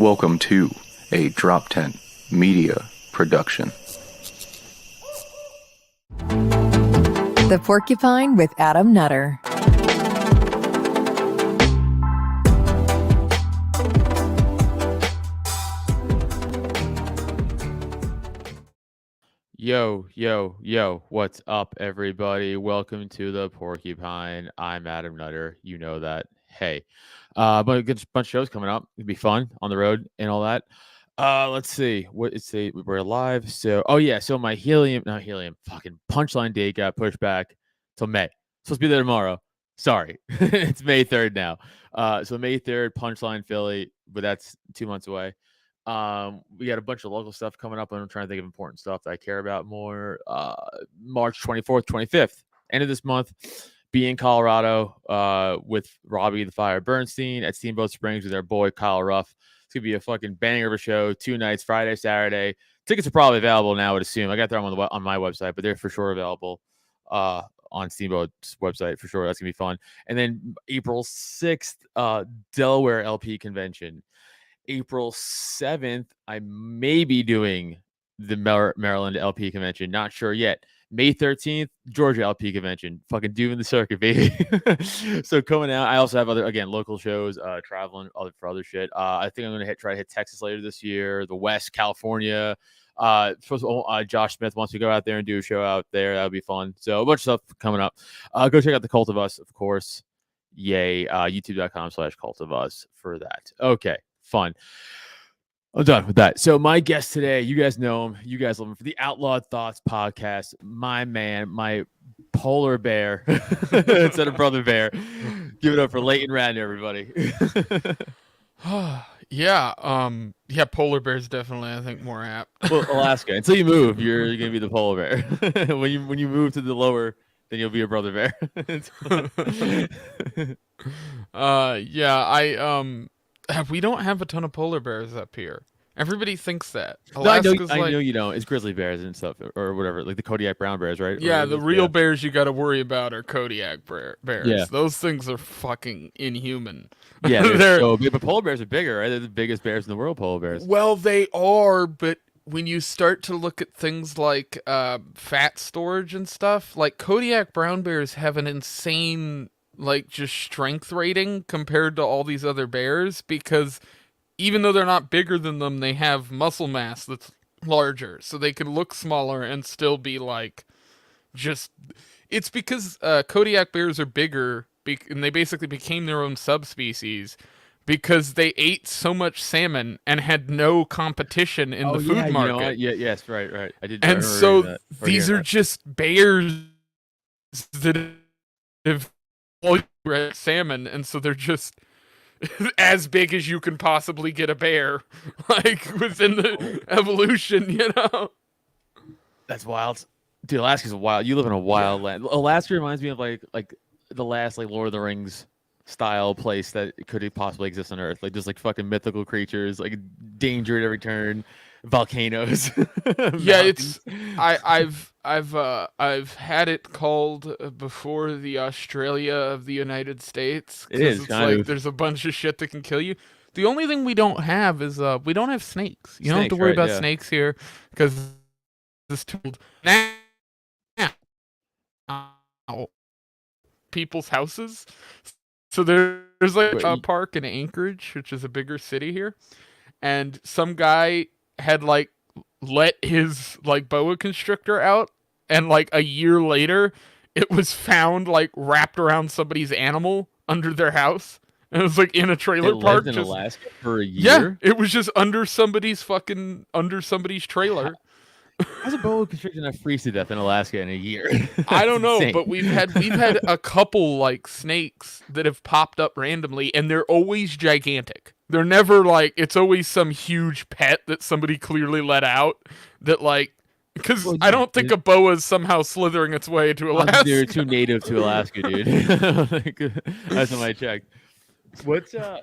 Welcome to a Drop 10 Media Production. The Porcupine with Adam Nutter. Yo, what's up, everybody? Welcome to the Porcupine. I'm Adam Nutter. You know that. Hey, but a good bunch of shows coming up. It'll be fun on the road and all that. Let's see. We're live. So my fucking punchline date got pushed back till May. Supposed to be there tomorrow. Sorry. It's May 3rd now. So May 3rd, Punchline Philly, but that's 2 months away. We got a bunch of local stuff coming up. I'm trying to think of important stuff that I care about more. March 24th, 25th, end of this month, be in Colorado with Robbie the Fire Bernstein at Steamboat Springs with our boy Kyle Ruff. It's gonna be a fucking banger of a show. 2 nights, Friday, Saturday. Tickets are probably available now, I would assume. I got them on my website, but they're for sure available on Steamboat's website for sure. That's gonna be fun. And then April 6th, Delaware LP convention. April 7th, I may be doing the Maryland LP convention. Not sure yet. May 13th, Georgia LP convention. Fucking doing the circuit, baby. So coming out. I also have other, again, local shows, traveling for other shit. I think I'm going to try to hit Texas later this year, the West, California. Josh Smith wants to go out there and do a show out there. That would be fun. So a bunch of stuff coming up. Go check out the Cult of Us, of course. Yay. YouTube.com/Cult of Us for that. Okay. Fun. I'm done with that. So my guest today, you guys know him. You guys love him for the Outlawed Thoughts podcast. My man, my polar bear instead of brother bear. Give it up for Leighton Radner, everybody. Yeah, polar bear's definitely, I think, more apt. Well, Alaska. Until you move, you're gonna be the polar bear. when you move to the lower, then you'll be a brother bear. We don't have a ton of polar bears up here. Everybody thinks that. No, I know you don't. It's grizzly bears and stuff, or whatever, like the Kodiak brown bears, right? Yeah, the real bears you got to worry about are Kodiak bears. Yeah. Those things are fucking inhuman. Yeah, they're so big, but polar bears are bigger, right? They're the biggest bears in the world, polar bears. Well, they are, but when you start to look at things like fat storage and stuff, like Kodiak brown bears have an insane just strength rating compared to all these other bears, because even though they're not bigger than them, they have muscle mass that's larger, so they can look smaller and still be it's because Kodiak bears are bigger and they basically became their own subspecies because they ate so much salmon and had no competition in the food market. You know, yes, right. I did. And so these are just bears that have red salmon, and so they're just as big as you can possibly get a bear, within the evolution, That's wild. Dude, Alaska's wild. You live in a wild land. Alaska reminds me of like the last Lord of the Rings style place that could possibly exist on Earth. Just fucking mythical creatures, danger at every turn, volcanoes. Yeah, it's I've had it called before the Australia of the United States. It is there's a bunch of shit that can kill you. The only thing we don't have is we don't have snakes. You don't have to worry about snakes here because this tool now people's houses. So there's a park in Anchorage, which is a bigger city here, and some guy had let his boa constrictor out, and a year later it was found wrapped around somebody's animal under their house, and it was in a trailer park in Alaska for a Yeah, year. it was just under somebody's trailer. How's a boa constrictor not freeze to death in Alaska in a year? I don't know, insane. but we've had a couple snakes that have popped up randomly, and they're always gigantic. They're never it's always some huge pet that somebody clearly let out that because I don't think a boa is somehow slithering its way to Alaska. They're too native to Alaska, dude. That's what I checked. What's not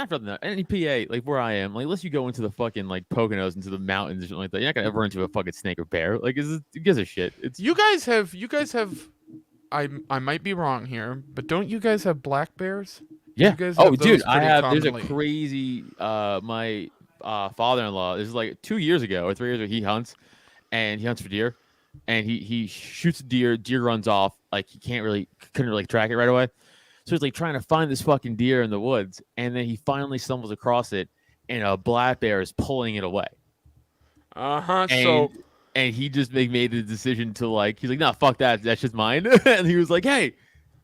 for that. Any PA where I am, unless you go into the fucking Poconos, into the mountains or something like that, you're not gonna ever run into a fucking snake or bear. Who gives a shit? You guys have. I might be wrong here, but don't you guys have black bears? Yeah. You guys Oh, have dude, those pretty there's a commonly. crazy, my father-in-law, this is like 2 years ago or 3 years ago, he hunts for deer, and he shoots a deer runs off, like he couldn't really track it right away. So he's like trying to find this fucking deer in the woods, and then he finally stumbles across it, and a black bear is pulling it away. Uh-huh. And So and he just made the decision to like, he's like, nah, fuck that, that's just mine. And he was like, hey,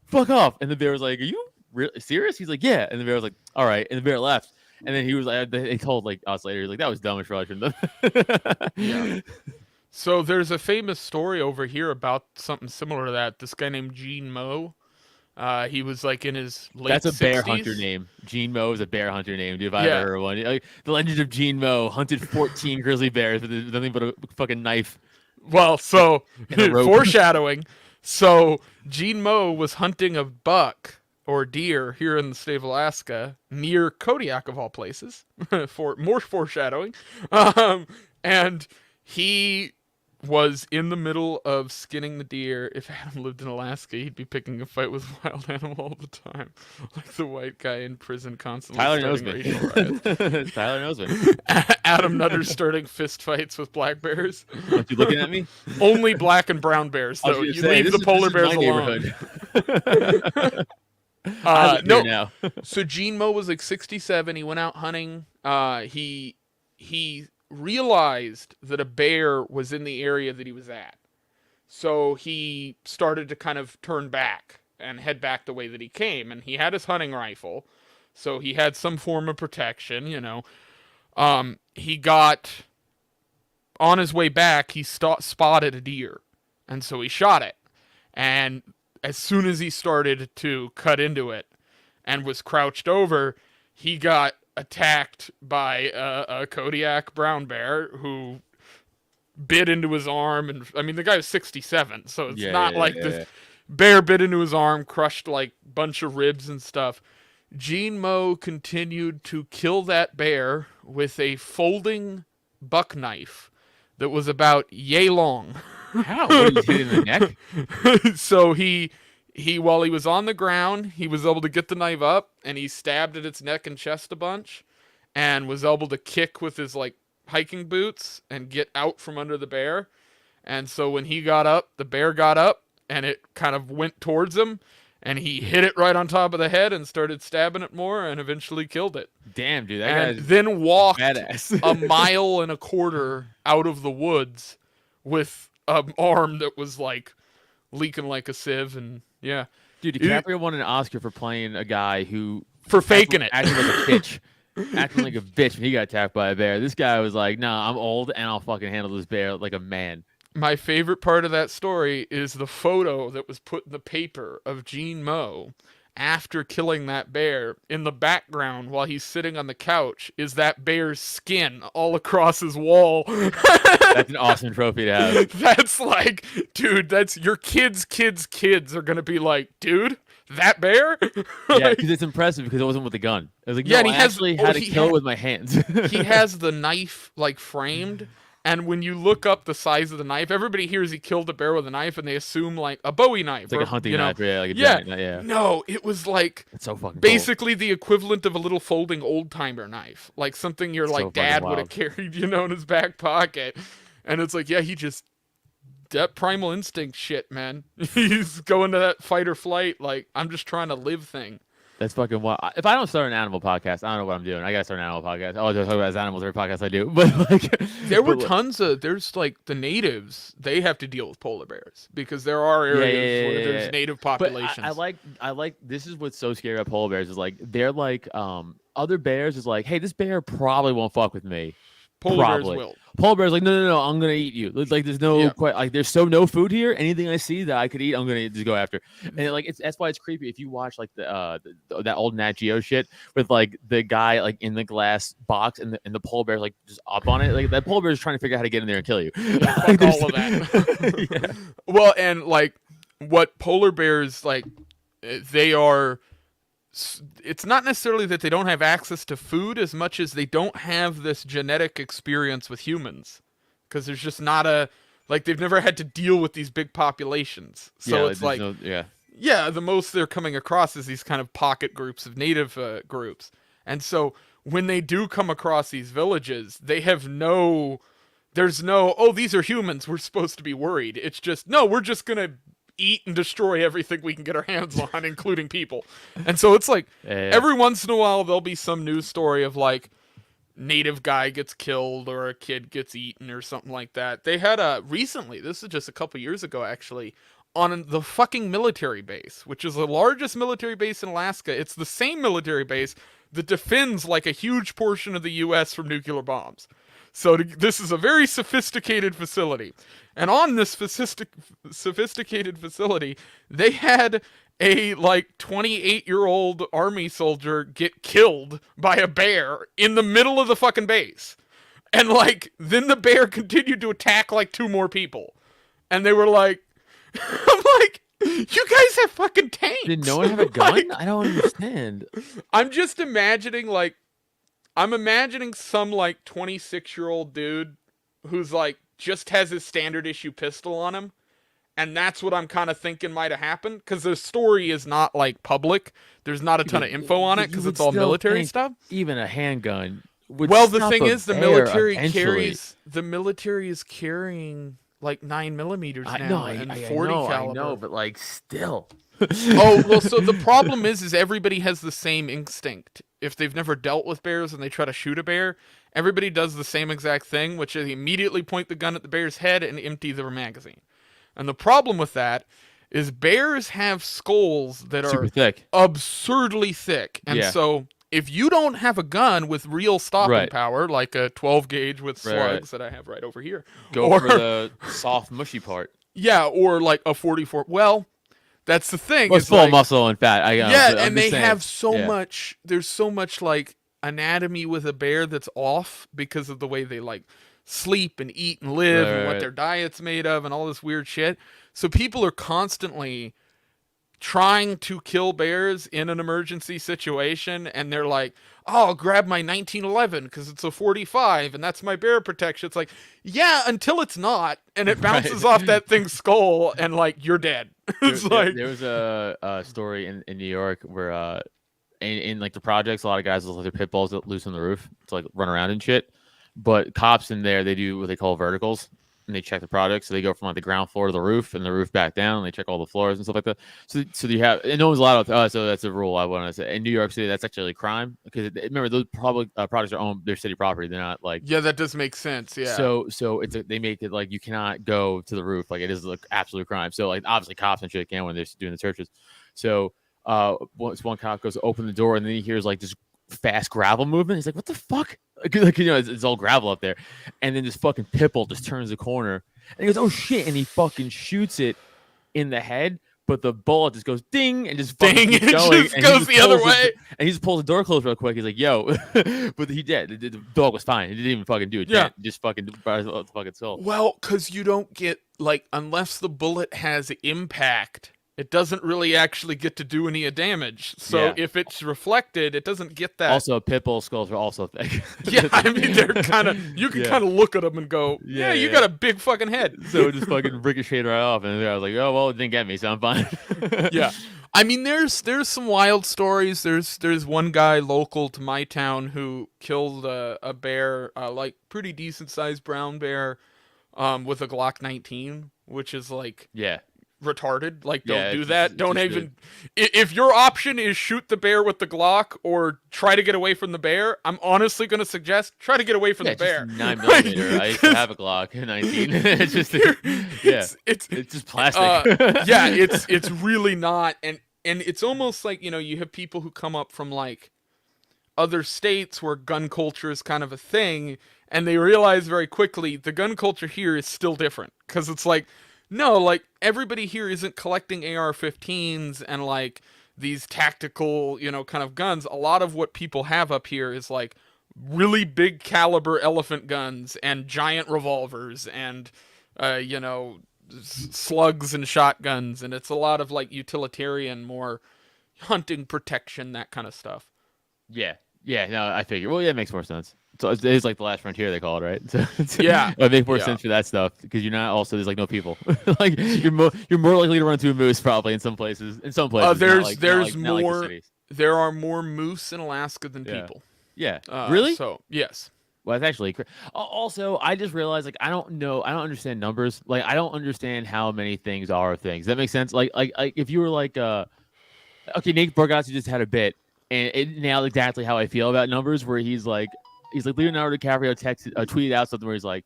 fuck off. And the bear was like, are you really serious? He's like, yeah. And the bear was like, all right. And the bear left. And then he was like, they told like us later, he was like, that was dumb as fuck. I shouldn't have. yeah. So there's a famous story over here about something similar to that. This guy named Gene Moe. He was like in his late That's a 60s. bear hunter name. Gene Moe is a bear hunter name, dude. If I Yeah. ever heard one. Like, the Legend of Gene Moe hunted 14 grizzly bears with nothing but a fucking knife. Well, so And a rope. foreshadowing. So Gene Moe was hunting a buck or deer here in the state of Alaska near Kodiak of all places. For more foreshadowing, and he was in the middle of skinning the deer. If Adam lived in Alaska, he'd be picking a fight with a wild animal all the time, like the white guy in prison constantly Tyler knows starting me. racial riots. Tyler knows me. Adam Nutter starting fist fights with black bears. Aren't you looking at me? Only black and brown bears, I was though. gonna You say, leave this the polar is bears my alone. neighborhood. I live No, here now. so Gene Moe was like 67. He went out hunting. He realized that a bear was in the area that he was at. So he started to kind of turn back and head back the way that he came. And he had his hunting rifle, so he had some form of protection, you know. He got on his way back. He spotted a deer, and so he shot it. And as soon as he started to cut into it and was crouched over, he got attacked by a Kodiak brown bear who bit into his arm. And I mean, the guy was 67, so it's not like this bear bit into his arm, crushed like bunch of ribs and stuff. Gene Moe continued to kill that bear with a folding buck knife that was about yay long. How? What, he hit in the neck? So he while he was on the ground, he was able to get the knife up, and he stabbed at its neck and chest a bunch, and was able to kick with his like hiking boots and get out from under the bear. And so when he got up, the bear got up, and it kind of went towards him, and he hit it right on top of the head and started stabbing it more, and eventually killed it. Damn, dude, that And guy's then walked badass. a mile and a quarter out of the woods with an arm that was like leaking like a sieve. And yeah, Dude, DiCaprio won an Oscar for playing a guy who for faking it. acting like a bitch. Acting like a bitch when he got attacked by a bear. This guy was like, nah, I'm old and I'll fucking handle this bear like a man. My favorite part of that story is the photo that was put in the paper of Gene Moe after killing that bear. In the background, while he's sitting on the couch, is that bear's skin all across his wall. That's an awesome trophy to have. That's like, dude, that's your kids' are gonna be like, dude, that bear? Yeah, because it's impressive because it wasn't with a gun. It was like, Yeah, no, and I he has- actually oh, had to he kill it had- with my hands. He has the knife like framed, and when you look up the size of the knife, everybody hears he killed a bear with a knife, and they assume like a Bowie knife. It's like or, a hunting you know, knife, yeah, like a yeah. giant knife, yeah. No, it was like It's so fucking cool. basically the equivalent of a little folding old timer knife, like something your So like fucking dad would have wild. carried, you know, in his back pocket. And it's like, yeah, he just that primal instinct shit, man. He's going to that fight or flight, like I'm just trying to live thing. That's fucking wild. If I don't start an animal podcast, I don't know what I'm doing. I gotta start an animal podcast. Oh, just talk about animals every podcast I do. But like, There were but, tons of there's like the natives, they have to deal with polar bears because there are areas where there's yeah. native But populations. I like this is what's so scary about polar bears is like they're like other bears is like, hey, this bear probably won't fuck with me. Polar Probably. bears will. Polar bear's like, no, I'm gonna eat you. Like, there's no Yeah. like, there's no food here. Anything I see that I could eat, I'm gonna just go after. And like, that's why it's creepy. If you watch like that old Nat Geo shit with like the guy like in the glass box and the polar bear's like just up on it, like that polar bear's trying to figure out how to get in there and kill you. Fuck all of that. Yeah. Well, and like what polar bears like, they are. It's not necessarily that they don't have access to food as much as they don't have this genetic experience with humans, because there's just not a like they've never had to deal with these big populations. So Yeah, it's like yeah. Yeah, the most they're coming across is these kind of pocket groups of native groups. And so when they do come across these villages, they have there's no, oh, these are humans, we're supposed to be worried. It's just, no, we're just going to eat and destroy everything we can get our hands on, including people. And so it's like, every once in a while, there'll be some news story of like, native guy gets killed or a kid gets eaten or something like that. They had recently, this is just a couple years ago actually, on the fucking military base, which is the largest military base in Alaska. It's the same military base that defends like a huge portion of the US from nuclear bombs. So this is a very sophisticated facility. And on this sophisticated facility, they had a like 28-year-old army soldier get killed by a bear in the middle of the fucking base. And like then the bear continued to attack like 2 more people. And they were like I'm like, you guys have fucking tanks. Did no one have a gun? Like, I don't understand. I'm just imagining like I'm imagining some like 26-year-old dude who's like just has his standard issue pistol on him. And that's what I'm kind of thinking might have happened, because the story is not like public. There's not a ton of info on it because it's all military stuff. Even a handgun would well, the stop thing a is, the bear military is carrying like 9mm now and 40 caliber. I know, but like still. Oh, well, so the problem is everybody has the same instinct. If they've never dealt with bears and they try to shoot a bear, everybody does the same exact thing, which is immediately point the gun at the bear's head and empty their magazine. And the problem with that is bears have skulls that super are thick, absurdly thick. And so if you don't have a gun with real stopping power, like a 12 gauge with slugs that I have right over here. Go for the soft, mushy part. Yeah, or like a 44. Well, that's the thing. Well, it's full of muscle and fat. And they have so much, there's so much like anatomy with a bear that's off because of the way they like sleep and eat and live and what their diet's made of and all this weird shit. So people are constantly trying to kill bears in an emergency situation, and they're like, oh, I'll grab my 1911 because it's a 45 and that's my bear protection. It's like, yeah, until it's not, and it bounces off that thing's skull and like you're dead. There was a story in New York where in like the projects, a lot of guys will let their pit bulls loose on the roof to like run around and shit. But cops in there, they do what they call verticals, and they check the project. So they go from like the ground floor to the roof, and the roof back down, and they check all the floors and stuff like that. So you have, and no one's allowed to. So that's a rule I want to say. In New York City, that's actually a crime because remember those public projects are owned, they're city property. They're not like that does make sense. Yeah. So they make it like you cannot go to the roof. Like it is like absolute crime. So like obviously cops and shit can when they're doing the searches. So once one cop goes to open the door, and then he hears like this fast gravel movement. He's like, what the fuck? Like, it's all gravel up there. And then this fucking pit bull just turns the corner and he goes, oh shit. And he fucking shoots it in the head, but the bullet just goes ding and just fucking keeps going. Just goes the other way. And he just pulls the door closed real quick. He's like, yo, but he did. The dog was fine. He didn't even fucking do it. Yeah. Just fucking brought the fucking soul. Well, because you don't get, like, unless the bullet has impact, it doesn't really actually get to do any damage. So if it's reflected, it doesn't get that. Also, pit bull skulls are also thick. Yeah, I mean, they're kind of, you can kind of look at them and go, you got a big fucking head. So it just fucking ricocheted right off. And I was like, oh, well, it didn't get me, so I'm fine. Yeah. I mean, there's some wild stories. There's one guy local to my town who killed a bear, like pretty decent sized brown bear, with a Glock 19, which is like, retarded. Like, don't do that. Don't even if your option is shoot the bear with the Glock or try to get away from the bear, I'm honestly going to suggest try to get away from the bear. 9mm. I used to have a Glock 19. It's just it's just plastic. It's really not, and it's almost like, you have people who come up from like other states where gun culture is kind of a thing, and they realize very quickly the gun culture here is still different, because it's like, no, like, everybody here isn't collecting AR-15s and, like, these tactical, kind of guns. A lot of what people have up here is, like, really big caliber elephant guns and giant revolvers and, slugs and shotguns. And it's a lot of, like, utilitarian, more hunting protection, that kind of stuff. Yeah, no, I figure. Well, yeah, it makes more sense. So it's like the last frontier they call it, right? So Yeah. it would make more Yeah. sense for that stuff because you're not also there's like no people. Like you're more likely to run into a moose probably in some places. In some places, There's not like the more. cities. There are more moose in Alaska than Yeah. people. Yeah. Really? So yes. Well, that's actually also I just realized like I don't understand numbers. Like I don't understand how many things are things. That makes sense. Like if you were like okay, Nate Bargatze just had a bit and it nailed exactly how I feel about numbers where he's like Leonardo DiCaprio tweeted out something where he's like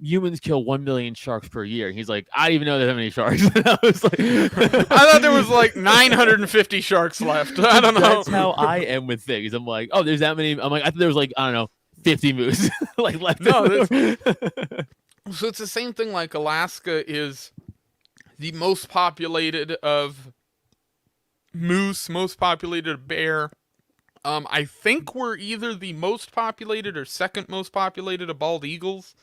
humans kill 1 million sharks per year. And he's like, I didn't even know there's that many sharks. I was like, I thought there was like 950 sharks left. I don't know. That's how I am with things. I'm like, oh, there's that many. I'm like, I thought there was like, I don't know, 50 moose like left. No, so it's the same thing. Like Alaska is the most populated of moose, most populated of bear. I think we're either the most populated or second most populated of bald eagles.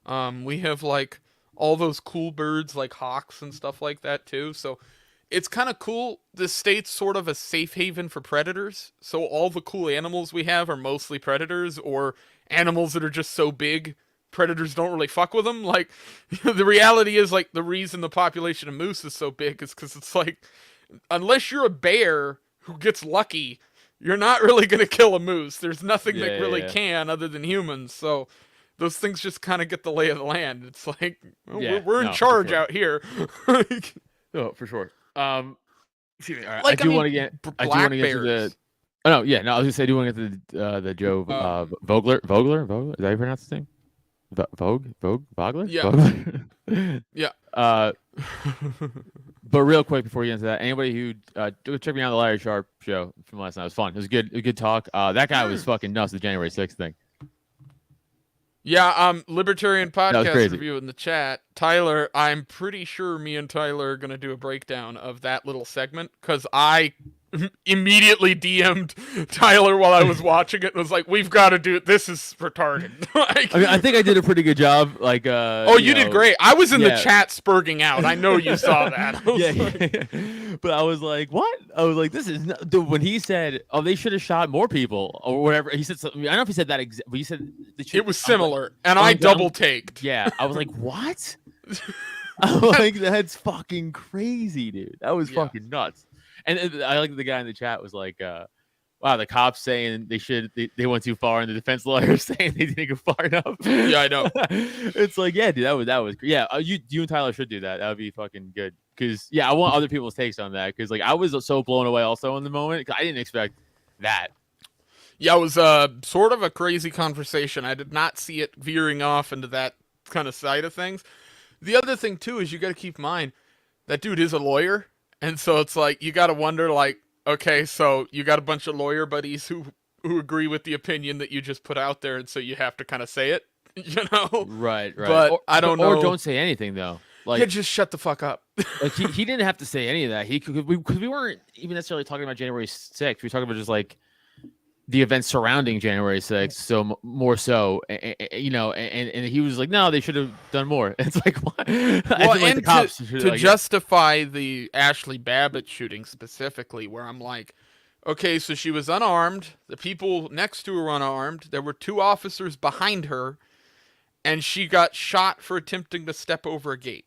We have like all those cool birds like hawks and stuff like that too. So it's kind of cool. The state's sort of a safe haven for predators. So all the cool animals we have are mostly predators or animals that are just so big predators don't really fuck with them. Like the reality is like the reason the population of moose is so big is because it's like unless you're a bear who gets lucky, you're not really going to kill a moose. There's nothing that really can other than humans. So those things just kind of get the lay of the land. It's like we're in charge out here. Oh, for sure. Excuse me. All right. Like, I do want to get to the. Oh no, yeah, no. I was gonna say, I do want to get to the Joe Vogler. Vogler. Is that how you pronounce his name? Vogler. Yeah. Vogler? Yeah. But real quick before we get into that, anybody who check me out on the Larry Sharp show from last night, it was fun. It was good. A good talk. That guy was fucking nuts. The January 6th thing. Yeah, Libertarian Podcast Review in the chat. Tyler, I'm pretty sure me and Tyler are going to do a breakdown of that little segment because I immediately DM'd Tyler while I was watching it and was like, we've got to do it. This is retarded. Like, I mean, I think I did a pretty good job. Like, you did great. I was in the chat spurging out. I know you saw that. But I was like, what? I was like, this is not... Dude, when he said, oh, they should have shot more people or whatever. He said something. I don't know if he said that but he said it was similar, and I double-taked. Yeah, I was like, what? I'm like, that's fucking crazy, dude. That was fucking nuts. And I like the guy in the chat was like, wow, the cops saying they went too far, and the defense lawyers saying they didn't go far enough. Yeah, I know. It's like, yeah, dude, that was yeah. You and Tyler should do that. That would be fucking good. Because I want other people's takes on that. Because like I was so blown away also in the moment. I didn't expect that. Yeah, it was sort of a crazy conversation. I did not see it veering off into that kind of side of things. The other thing too is you got to keep in mind that dude is a lawyer. And so it's like, you got to wonder, like, okay, so you got a bunch of lawyer buddies who agree with the opinion that you just put out there, and so you have to kind of say it, you know? Right. But I don't know. Or don't say anything, though. Like, yeah, just shut the fuck up. Like, he didn't have to say any of that. Because we weren't even necessarily talking about January 6th. We were talking about just, like, the events surrounding January 6th, so more so, you know, and he was like, no, they should have done more. It's like, what? Well, and the cops to justify the Ashley Babbitt shooting specifically, where I'm like, okay, so she was unarmed, the people next to her were unarmed, there were 2 officers behind her, and she got shot for attempting to step over a gate.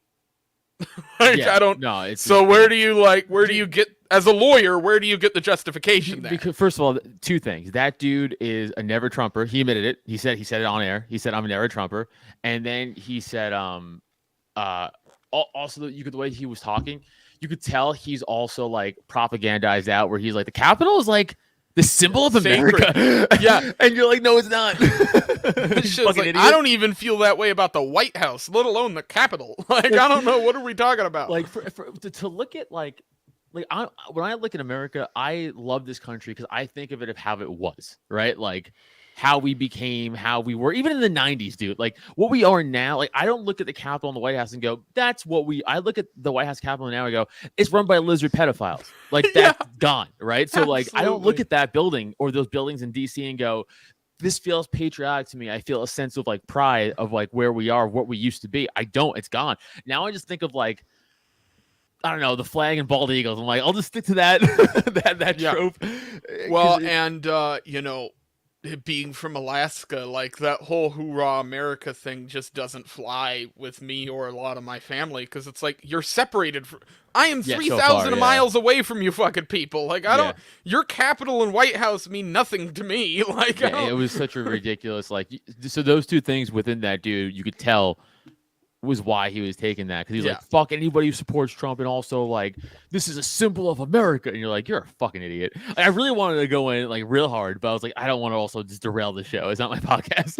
Like, yeah, I don't know. It's so where do you get, as a lawyer, where do you get the justification there? Because first of all, 2 things. That dude is a never Trumper. He admitted it. He said it on air. He said, I'm a never Trumper. And then he said, also the way he was talking, you could tell he's also like propagandized out where he's like, the Capitol is like the symbol of America. Yeah. And you're like, no, it's not. Like, I don't even feel that way about the White House, let alone the Capitol. Like, I don't know. What are we talking about? Like, to look at when I look at America, I love this country because I think of it of how it was, right? Like how we became, how we were, even in the 90s, dude. Like what we are now. Like I don't look at the Capitol and the White House and go, that's what I look at the White House Capitol now and go, it's run by lizard pedophiles. Like that's gone, right? So like I don't look at that building or those buildings in DC and go, this feels patriotic to me. I feel a sense of like pride of like where we are, what we used to be. I don't. It's gone. Now I just think of like, I don't know, the flag and bald eagles. I'm like, I'll just stick to that that trope. Well, and you know, it being from Alaska, like that whole hoorah America thing just doesn't fly with me or a lot of my family, because it's like you're separated from. I am Yeah, so 3,000 far, yeah. miles away from you fucking people. Like, I Yeah. don't. Your Capitol and White House mean nothing to me. Like, I Yeah, don't, it was such a ridiculous so those two things within that dude, you could tell was why he was taking that, because he's like, fuck anybody who supports Trump, and also like this is a symbol of America, and you're like, you're a fucking idiot. I really wanted to go in like real hard, but I was like, I don't want to also just derail the show. It's not my podcast.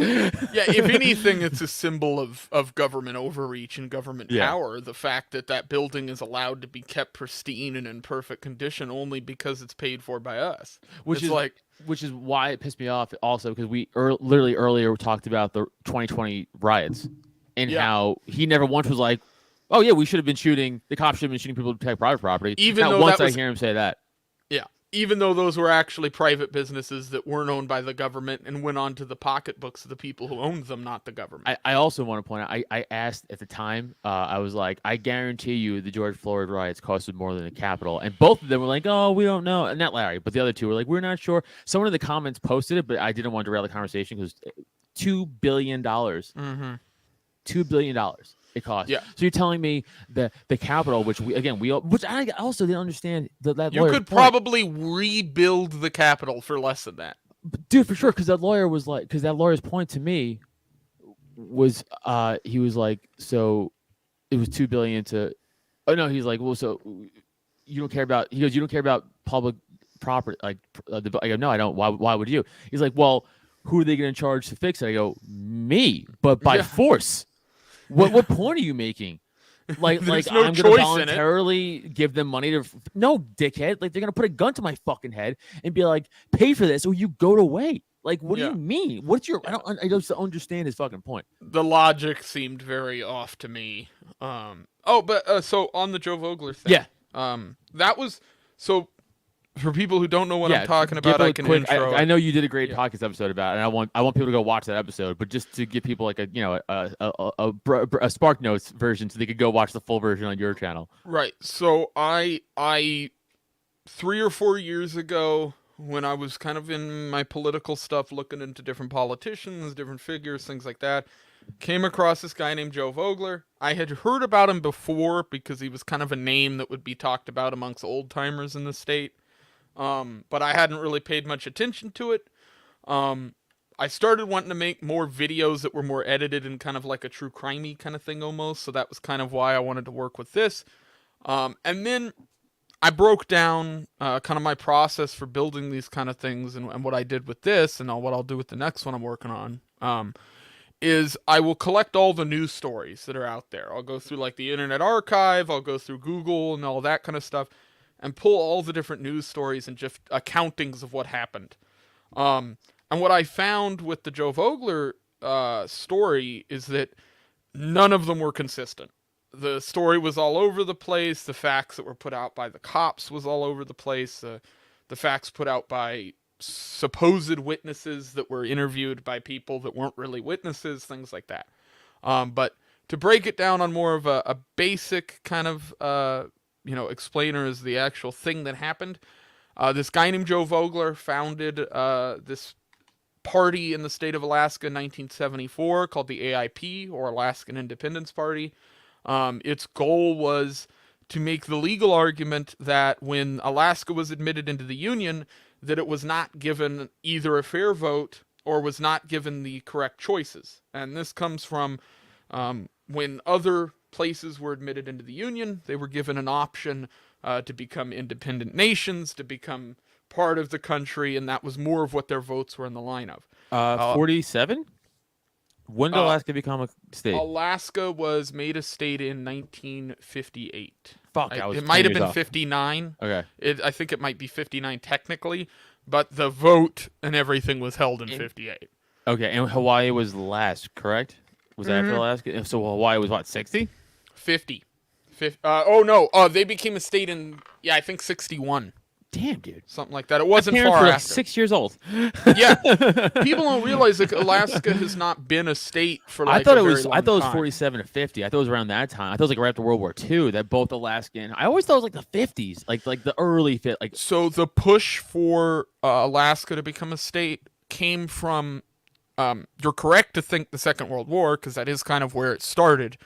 yeah, if anything, it's a symbol of government overreach and government Yeah. power. The fact that that building is allowed to be kept pristine and in perfect condition only because it's paid for by us. which It's is like, which is why it pissed me off also, because we literally earlier talked about the 2020 riots and Yeah. how he never once was like, oh yeah, we should have been shooting, the cops should have been shooting people to protect private property. Even Not though once that was- I hear him say that. yeah, even though those were actually private businesses that weren't owned by the government and went onto the pocketbooks of the people who owned them, not the government. I also want to point out, I asked at the time, I was like, I guarantee you the George Floyd riots costed more than the Capitol. And both of them were like, oh, we don't know. And not Larry, but the other two were like, we're not sure. Someone in the comments posted it, but I didn't want to derail the conversation because $2 billion. Mm-hmm. $2 billion it cost. Yeah. So you're telling me that the Capitol, which which I also didn't understand that You lawyer's could point. probably rebuild the Capitol for less than that. But dude, for sure, because that lawyer was like, because that lawyer's point to me was, he was like, so it was $2 billion to, oh no, he's like, well, so you don't care about, he goes, you don't care about public property, like, I go, no, I don't. Why would you? He's like, well, who are they going to charge to fix it? I go, me, but by Yeah. force. What point are you making? Like There's no I'm going to choice in it. voluntarily give them money to no, dickhead. Like they're going to put a gun to my fucking head and be like, pay for this or you go away. Like, what do Yeah. you mean? What's your? I don't understand his fucking point. The logic seemed very off to me. So on the Joe Vogler thing. Yeah. That was so. For people who don't know what Yeah, I'm talking give about, a I can quick, intro. I know you did a great Yeah. podcast episode about it, and I want people to go watch that episode. But just to give people like a Spark Notes version, so they could go watch the full version on your channel. Right. So I 3 or 4 years ago, when I was kind of in my political stuff, looking into different politicians, different figures, things like that, came across this guy named Joe Vogler. I had heard about him before because he was kind of a name that would be talked about amongst old timers in the state. But I hadn't really paid much attention to it. I started wanting to make more videos that were more edited and kind of like a true crimey kind of thing almost. So that was kind of why I wanted to work with this. And then I broke down kind of my process for building these kind of things and what I did with this and what I'll do with the next one I'm working on. Is I will collect all the news stories that are out there. I'll go through like the Internet Archive, I'll go through Google and all that kind of stuff, and pull all the different news stories and just accountings of what happened. And what I found with the Joe Vogler story is that none of them were consistent. The story was all over the place. The facts that were put out by the cops was all over the place. The facts put out by supposed witnesses that were interviewed by people that weren't really witnesses, things like that. But to break it down on more of a basic kind of explainer is the actual thing that happened. This guy named Joe Vogler founded this party in the state of Alaska in 1974 called the AIP, or Alaskan Independence Party. Its goal was to make the legal argument that when Alaska was admitted into the Union, that it was not given either a fair vote or was not given the correct choices. And this comes from when other places were admitted into the Union, they were given an option to become independent nations, to become part of the country, and that was more of what their votes were in the line of. 47. When did Alaska become a state? Alaska was made a state in 1958. Fuck, I was it 10 might have years been off. 59. Okay. I think it might be 59 technically, but the vote and everything was held in 58. Okay, and Hawaii was last, correct? Was that after Alaska? So Hawaii was what, 60? 50. They became a state in, I think 61. Damn, dude. Something like that. It wasn't Parents far were like after. 6 years old. Yeah, people don't realize that Alaska has not been a state for like I thought a it very was. long I thought it was time. 47 to 50. I thought it was around that time. I thought it was like right after World War II that both Alaskan. I always thought it was like the 50s, like the early fit. Like So the push for Alaska to become a state came from, you're correct to think the Second World War, because that is kind of where it started.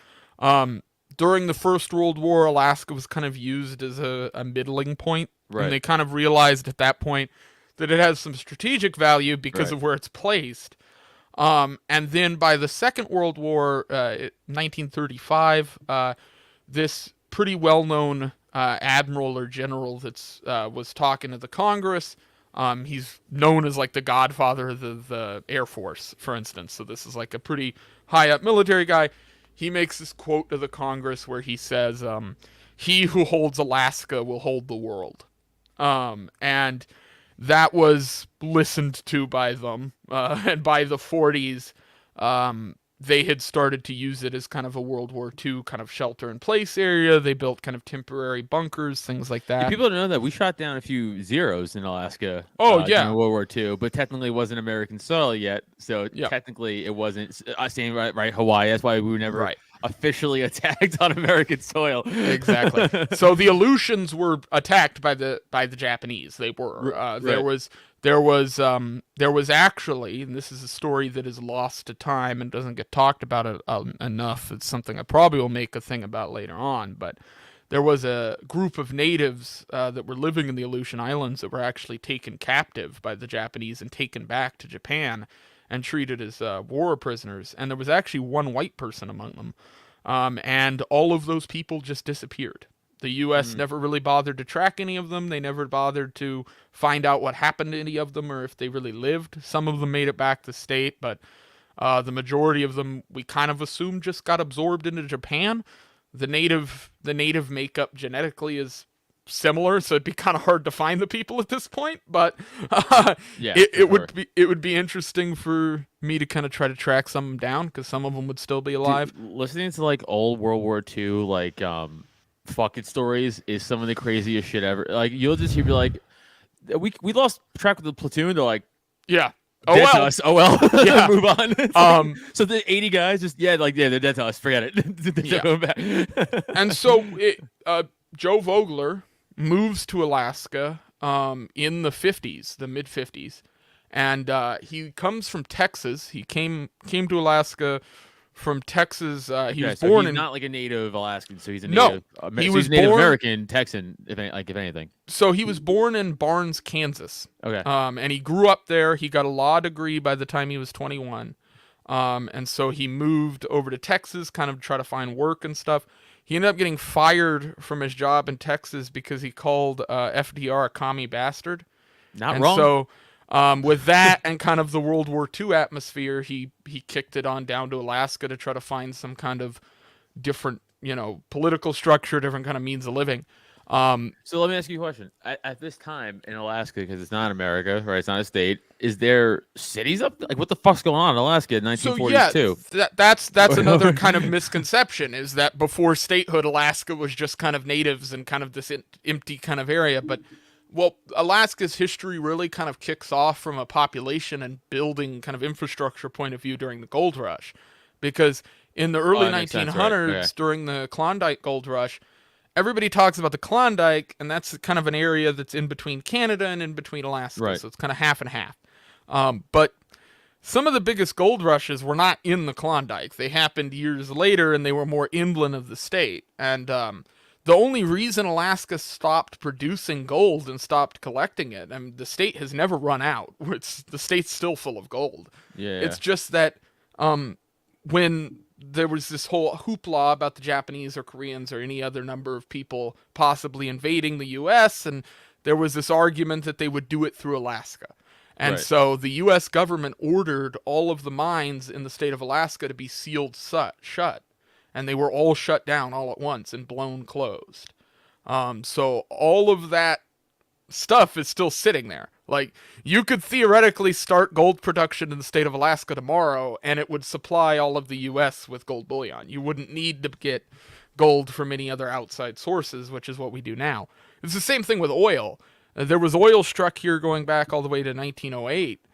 During the First World War, Alaska was kind of used as a middling point. Right. And they kind of realized at that point that it has some strategic value because of where it's placed. And then by the Second World War, 1935, this pretty well-known admiral or general that's was talking to the Congress. He's known as like the godfather of the Air Force, for instance. So this is like a pretty high-up military guy. He makes this quote to the Congress where he says, "He who holds Alaska will hold the world." And that was listened to by them. And by the 40s, they had started to use it as kind of a World War II kind of shelter-in-place area. They built kind of temporary bunkers, things like that. Yeah, people don't know that we shot down a few Zeros in Alaska. Yeah. During World War II, but technically it wasn't American soil yet. So technically it wasn't. Same right, Hawaii. That's why we were never officially attacked on American soil. Exactly. So the Aleutians were attacked by the Japanese. They were. There was actually, and this is a story that is lost to time and doesn't get talked about enough. It's something I probably will make a thing about later on. But there was a group of natives that were living in the Aleutian Islands that were actually taken captive by the Japanese and taken back to Japan and treated as war prisoners. And there was actually one white person among them. And all of those people just disappeared. The U.S. never really bothered to track any of them. They never bothered to find out what happened to any of them or if they really lived. Some of them made it back to state, but the majority of them we kind of assumed just got absorbed into Japan. The native makeup genetically is similar, so it'd be kind of hard to find the people at this point. But it would be interesting for me to kind of try to track some of them down because some of them would still be alive. Dude, listening to like old World War II like fucking stories is some of the craziest shit ever. Like you'll just hear be like, we lost track of the platoon. They're like, yeah. Dead to us. Oh well. Yeah. Move on. So the 80 guys just they're dead to us. Forget it. They're going back. And so Joe Vogler moves to Alaska in the 50s, the mid 50s, and he comes from Texas. He came to Alaska from Texas. He was born he's in not like a native Alaskan, so he's a native. He was Native born, American Texan, if anything. So he was born in Barnes, Kansas. Okay. And he grew up there. He got a law degree by the time he was 21. And so he moved over to Texas, kind of try to find work and stuff. He ended up getting fired from his job in Texas because he called FDR a commie bastard. Not wrong. So with that and kind of the World War II atmosphere, he kicked it on down to Alaska to try to find some kind of different, political structure, different kind of means of living. So let me ask you a question. At this time in Alaska, because it's not America, right? It's not a state. Is there cities up there? Like, what the fuck's going on in Alaska in 1942? So yeah, that's another kind of misconception is that before statehood, Alaska was just kind of natives and kind of this empty kind of area. But Alaska's history really kind of kicks off from a population and building kind of infrastructure point of view during the gold rush, because in the early 1900s, during the Klondike gold rush, everybody talks about the Klondike, and that's kind of an area that's in between Canada and in between Alaska. Right. So it's kind of half and half. But some of the biggest gold rushes were not in the Klondike. They happened years later, and they were more inland of the state. And the only reason Alaska stopped producing gold and stopped collecting it, I mean, the state has never run out. The state's still full of gold. Yeah. It's just that when there was this whole hoopla about the Japanese or Koreans or any other number of people possibly invading the U.S., and there was this argument that they would do it through Alaska. And so the U.S. government ordered all of the mines in the state of Alaska to be sealed shut. And they were all shut down all at once and blown closed. So all of that stuff is still sitting there. Like, you could theoretically start gold production in the state of Alaska tomorrow, and it would supply all of the U.S. with gold bullion. You wouldn't need to get gold from any other outside sources, which is what we do now. It's the same thing with oil. There was oil struck here going back all the way to 1908,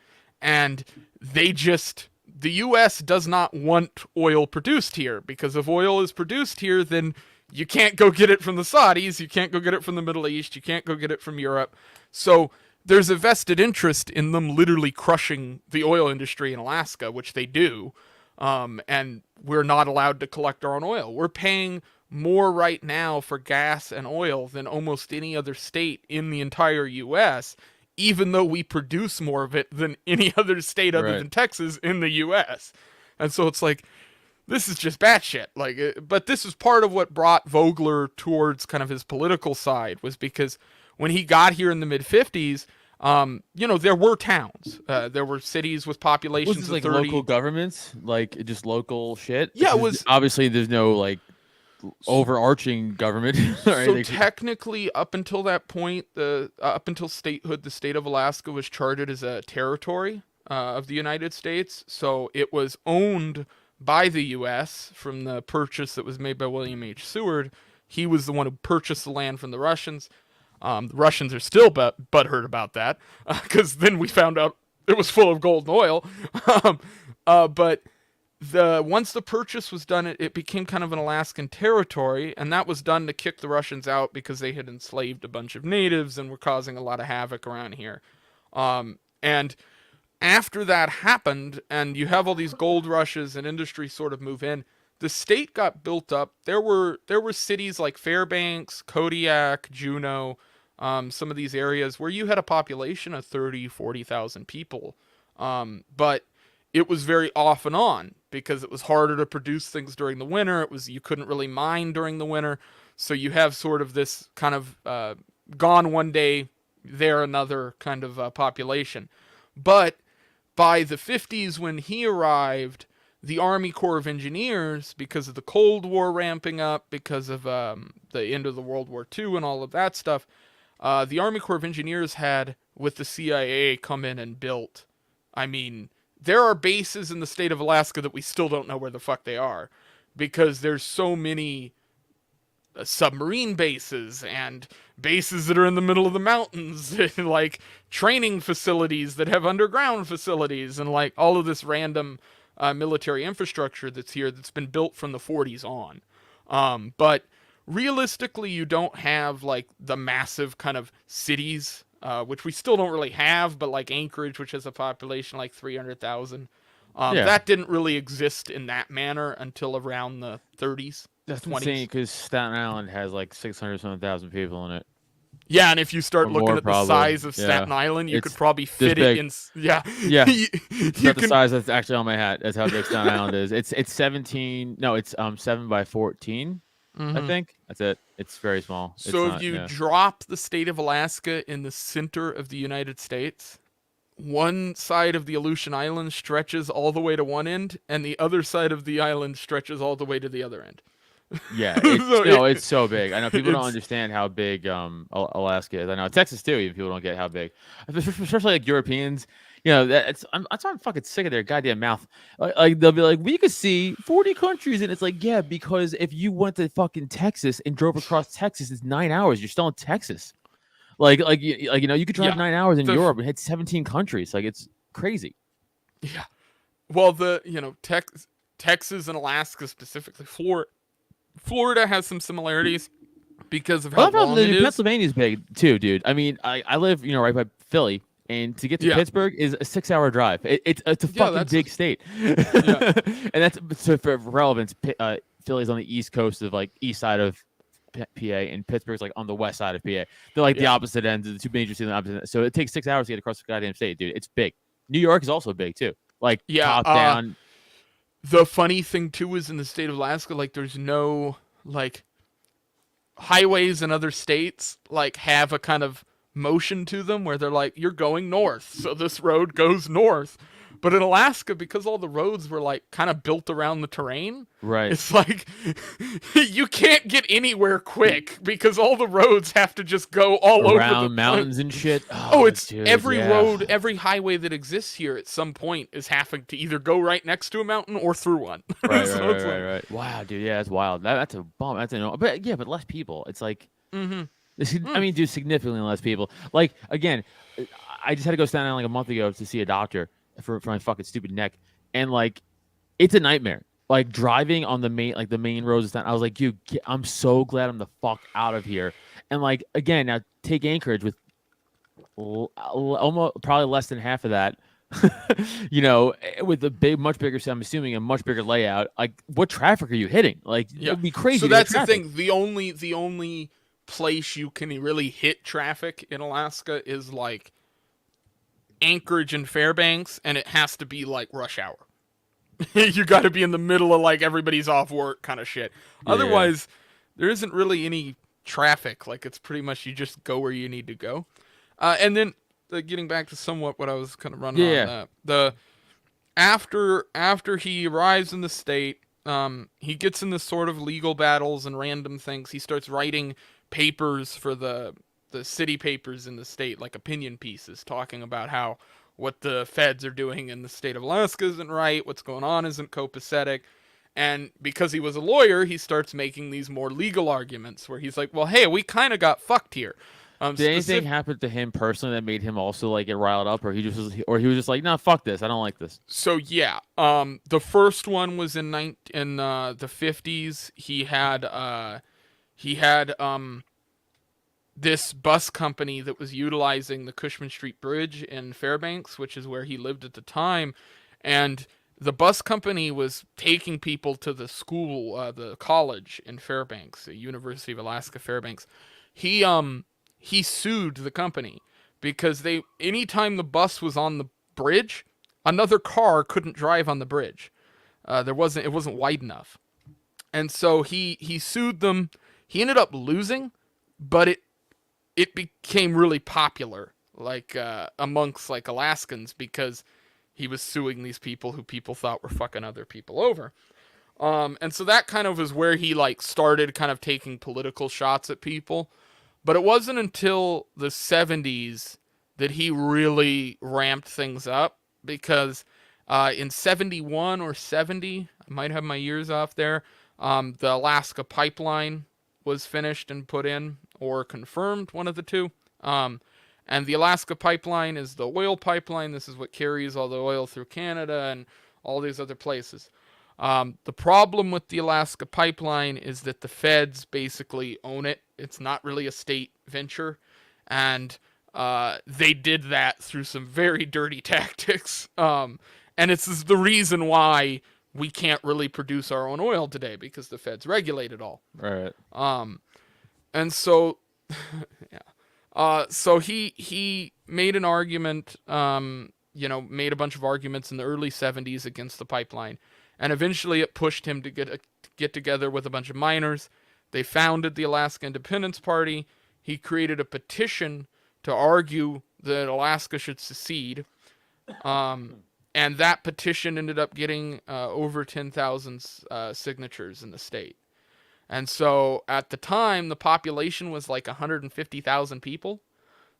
and the U.S. does not want oil produced here, because if oil is produced here, then you can't go get it from the Saudis, you can't go get it from the Middle East, you can't go get it from Europe. So there's a vested interest in them literally crushing the oil industry in Alaska, which they do. And we're not allowed to collect our own oil. We're paying more right now for gas and oil than almost any other state in the entire U.S., even though we produce more of it than any other state other than Texas in the U.S. And so it's like, this is just batshit. Like, but this is part of what brought Vogler towards kind of his political side, was because when he got here in the mid 50s, there were towns, there were cities with populations was this, of like 30. local governments, like just local shit. Yeah, it was obviously there's no like overarching government. So technically, up until that point, up until statehood, the state of Alaska was charted as a territory of the United States. So it was owned by the U.S. from the purchase that was made by William H. Seward. He was the one who purchased the land from the Russians. The Russians are still butthurt about that, because then we found out it was full of gold and oil. But once the purchase was done, it became kind of an Alaskan territory, and that was done to kick the Russians out because they had enslaved a bunch of natives and were causing a lot of havoc around here. And after that happened, and you have all these gold rushes and industry sort of move in, the state got built up. There were cities like Fairbanks, Kodiak, Juneau, some of these areas where you had a population of 30, 40,000 people. But it was very off and on because it was harder to produce things during the winter. You couldn't really mine during the winter. So you have sort of this kind of gone one day, there another kind of population. But by the 50s, when he arrived, the Army Corps of Engineers, because of the Cold War ramping up, because of the end of the World War II and all of that stuff, the Army Corps of Engineers had, with the CIA, come in and built. I mean, there are bases in the state of Alaska that we still don't know where the fuck they are, because there's so many submarine bases and bases that are in the middle of the mountains, and like training facilities that have underground facilities, and like all of this random military infrastructure that's here that's been built from the 40s on. But realistically, you don't have like the massive kind of cities, which we still don't really have, but like Anchorage, which has a population like 300,000. That didn't really exist in that manner until around the 30s. That's 20s. insane, because Staten Island has like 600,000 people in it. Yeah, and if you start Or looking more, at probably. the size of Staten Island, you could probably fit it in. Yeah, yeah. It's you not the size that's actually on my hat. That's how big Staten Island is. It's 17. No, it's 7 by 14. I think that's it. It's very small. So if you drop the state of Alaska in the center of the United States, one side of the Aleutian Island stretches all the way to one end, and the other side of the island stretches all the way to the other end. Yeah, it's so big. I know people don't understand how big Alaska is. I know Texas too. Even people don't get how big, especially like Europeans. I'm fucking sick of their goddamn mouth. Like they'll be like, we could see 40 countries, and it's like, yeah, because if you went to fucking Texas and drove across Texas, it's 9 hours. You're still in Texas. You could drive 9 hours in Europe and hit 17 countries. Like, it's crazy. Yeah. Well, Texas and Alaska specifically, Florida has some similarities because of how long it is. Pennsylvania's big too, dude. I mean, I live, right by Philly, and to get to Pittsburgh is a 6-hour drive. It's a fucking big state. And that's, so for relevance, Philly's on the east coast of like east side of PA, and Pittsburgh's like on the west side of PA. They're like the opposite ends of the two major cities. So it takes 6 hours to get across the goddamn state, dude. It's big. New York is also big too. Like top down. The funny thing too is in the state of Alaska, like there's no like highways in other states like have a kind of motion to them where they're like, you're going north, so this road goes north. But in Alaska, because all the roads were like kind of built around the terrain, right? It's like you can't get anywhere quick because all the roads have to just go all over the mountains and shit. Every road, every highway that exists here at some point is having to either go right next to a mountain or through one. Right. Wow, dude. Yeah, that's wild. That's a bomb. But less people. It's like, I mean, dude, significantly less people. Like, again, I just had to go stand down like a month ago to see a doctor for my fucking stupid neck, and like it's a nightmare. Like driving on the main roads. I was like, dude, I'm so glad I'm the fuck out of here. And like again, now take Anchorage with Almost probably less than half of that. With a much bigger, I'm assuming a much bigger layout. Like, what traffic are you hitting? Like, Yeah. it'd be crazy. So to hit that's the traffic. thing. The only place you can really hit traffic in Alaska is like Anchorage and Fairbanks, and it has to be like rush hour. You got to be in the middle of like everybody's off work kind of shit. Yeah. Otherwise, there isn't really any traffic. Like, it's pretty much you just go where you need to go. And then getting back to somewhat what I was kind of running Yeah. on, the after he arrives in the state, he gets in this sort of legal battles and random things. He starts writing papers for the city papers in the state, like opinion pieces, talking about how what the feds are doing in the state of Alaska isn't right, what's going on isn't copacetic. And because he was a lawyer, he starts making these more legal arguments where he's like, well, hey, we kind of got fucked here. Did anything happen to him personally that made him also like get riled up, or he was just like, nah, fuck this, I don't like this. So yeah, the first one was in the 50s. He had this bus company that was utilizing the Cushman Street Bridge in Fairbanks, which is where he lived at the time, and the bus company was taking people to the school, the college in Fairbanks, the University of Alaska Fairbanks. He sued the company because anytime the bus was on the bridge, another car couldn't drive on the bridge. It wasn't wide enough. And so he sued them. He ended up losing, but it became really popular, like amongst like Alaskans, because he was suing these people who people thought were fucking other people over. And so that kind of was where he like started kind of taking political shots at people. But it wasn't until the 70s that he really ramped things up, because in 71 or 70, I might have my years off there, the Alaska pipeline was finished and put in, or confirmed, one of the two. And the Alaska pipeline is the oil pipeline. This is what carries all the oil through Canada and all these other places. The problem with the Alaska pipeline is that the feds basically own it. It's not really a state venture. And they did that through some very dirty tactics. And it's the reason why we can't really produce our own oil today, because the feds regulate it all. Right. And so, yeah. So he made an argument, made a bunch of arguments in the early 70s against the pipeline. And eventually it pushed him to get together with a bunch of miners. They founded the Alaskan Independence Party. He created a petition to argue that Alaska should secede. And that petition ended up getting over 10,000 signatures in the state. And so at the time, the population was like 150,000 people.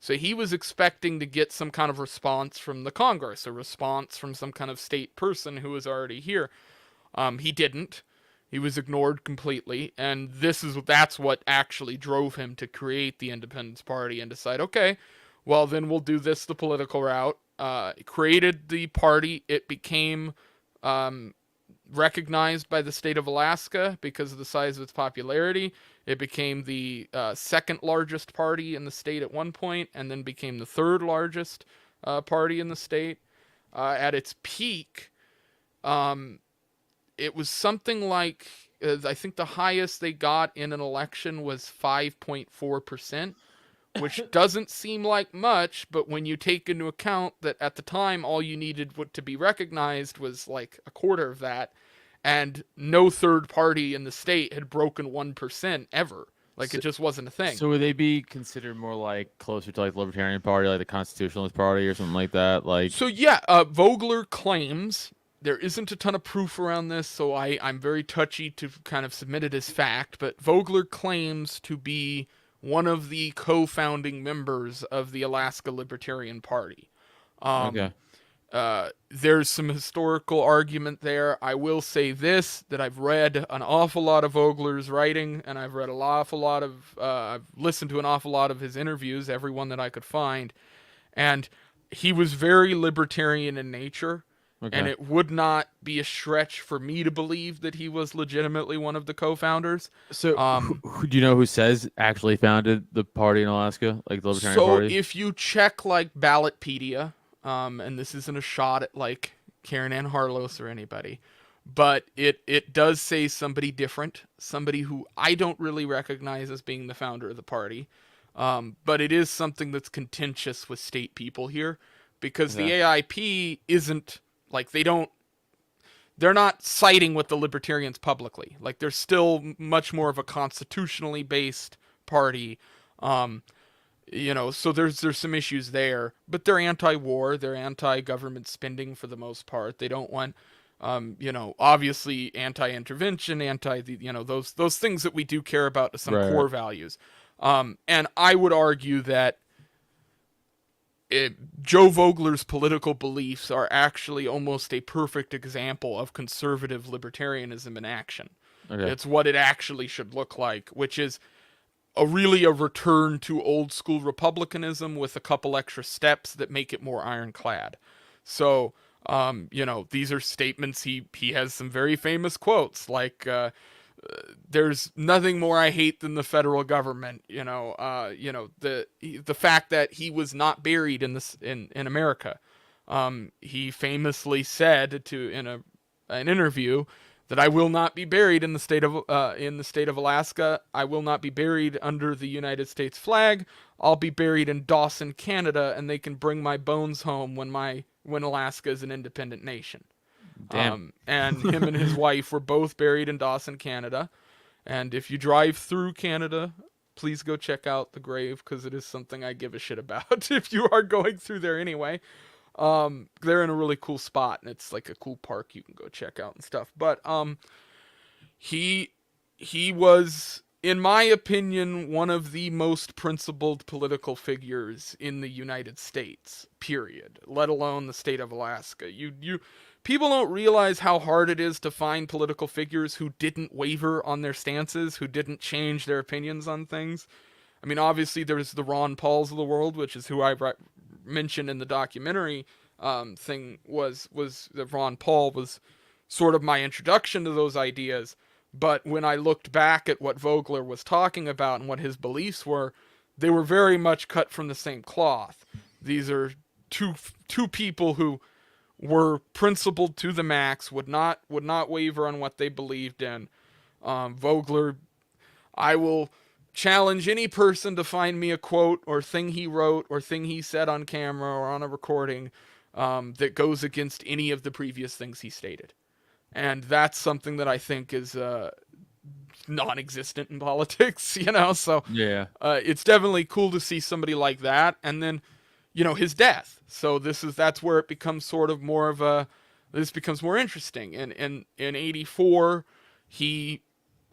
So he was expecting to get some kind of response from the Congress, a response from some kind of state person who was already here. He didn't. He was ignored completely. And that's what actually drove him to create the Independence Party and decide, okay, well, then we'll do this the political route. Created the party. It became recognized by the state of Alaska because of the size of its popularity. It became the second largest party in the state at one point, and then became the third largest party in the state. At its peak, it was something like, I think the highest they got in an election was 5.4%, which doesn't seem like much, but when you take into account that at the time all you needed to be recognized was like a quarter of that, and no third party in the state had broken 1% ever. Like, it just wasn't a thing. So would they be considered more like closer to like the Libertarian Party, like the Constitutionalist Party or something like that? Like, so yeah, Vogler claims, there isn't a ton of proof around this, so I'm very touchy to kind of submit it as fact, but Vogler claims to be one of the co-founding members of the Alaska Libertarian Party. okay. There's some historical argument there. I will say this, that I've read an awful lot of Vogler's writing, and I've read I've listened to an awful lot of his interviews, every one that I could find, and he was very libertarian in nature, Okay. And it would not be a stretch for me to believe that he was legitimately one of the co-founders. So, do you know who says actually founded the party in Alaska, like the Libertarian So Party? if you check like Ballotpedia, and this isn't a shot at like Karen Ann Harlos or anybody, but it does say somebody different, somebody who I don't really recognize as being the founder of the party. But it is something that's contentious with state people here, because the AIP isn't like they're not siding with the libertarians publicly. Like they're still much more of a constitutionally based party. So there's some issues there, but they're anti-war, they're anti-government spending for the most part. They don't want, obviously anti-intervention, those things that we do care about as some core values. And I would argue that Joe Vogler's political beliefs are actually almost a perfect example of conservative libertarianism in action. Okay. It's what it actually should look like, which is really a return to old school republicanism with a couple extra steps that make it more ironclad. So, these are statements. He has some very famous quotes like, there's nothing more I hate than the federal government. The fact that he was not buried in America. He famously said in an interview that I will not be buried in the state of Alaska. I will not be buried under the United States flag. I'll be buried in Dawson, Canada, and they can bring my bones home when Alaska is an independent nation. Damn. And him and his wife were both buried in Dawson, Canada. And if you drive through Canada, please go check out the grave, because it is something I give a shit about if you are going through there anyway. They're in a really cool spot, and it's like a cool park you can go check out and stuff. But he was, in my opinion, one of the most principled political figures in the United States, period, let alone the state of Alaska. People don't realize how hard it is to find political figures who didn't waver on their stances, who didn't change their opinions on things. I mean, obviously there's the Ron Pauls of the world, which is who I mentioned in the documentary thing, was that Ron Paul was sort of my introduction to those ideas. But when I looked back at what Vogler was talking about and what his beliefs were, they were very much cut from the same cloth. These are two people who were principled to the max, would not waver on what they believed in. Vogler, I will challenge any person to find me a quote or thing he wrote or thing he said on camera or on a recording that goes against any of the previous things he stated. And that's something that I think is non-existent in politics, So yeah, it's definitely cool to see somebody like that. And then, his death. So that's where it becomes sort of more of this becomes more interesting. And in 1984, he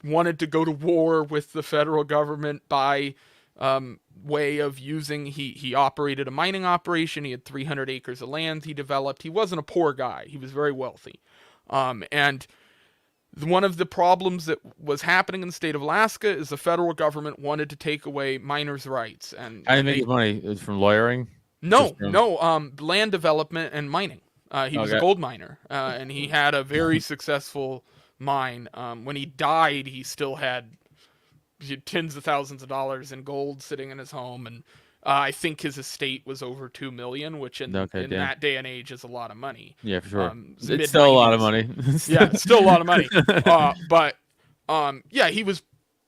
wanted to go to war with the federal government by way of using, he operated a mining operation. He had 300 acres of land he developed. He wasn't a poor guy. He was very wealthy. And one of the problems that was happening in the state of Alaska is the federal government wanted to take away miners' rights. And I didn't make money. It was from lawyering. No, land development and mining. He was a gold miner, and he had a very successful mine. When he died, he still had tens of thousands of dollars in gold sitting in his home, and I think his estate was over $2 million, which in that day and age is a lot of money. Yeah, for sure. It's still a lot of money. Yeah, it's still a lot of money. But he was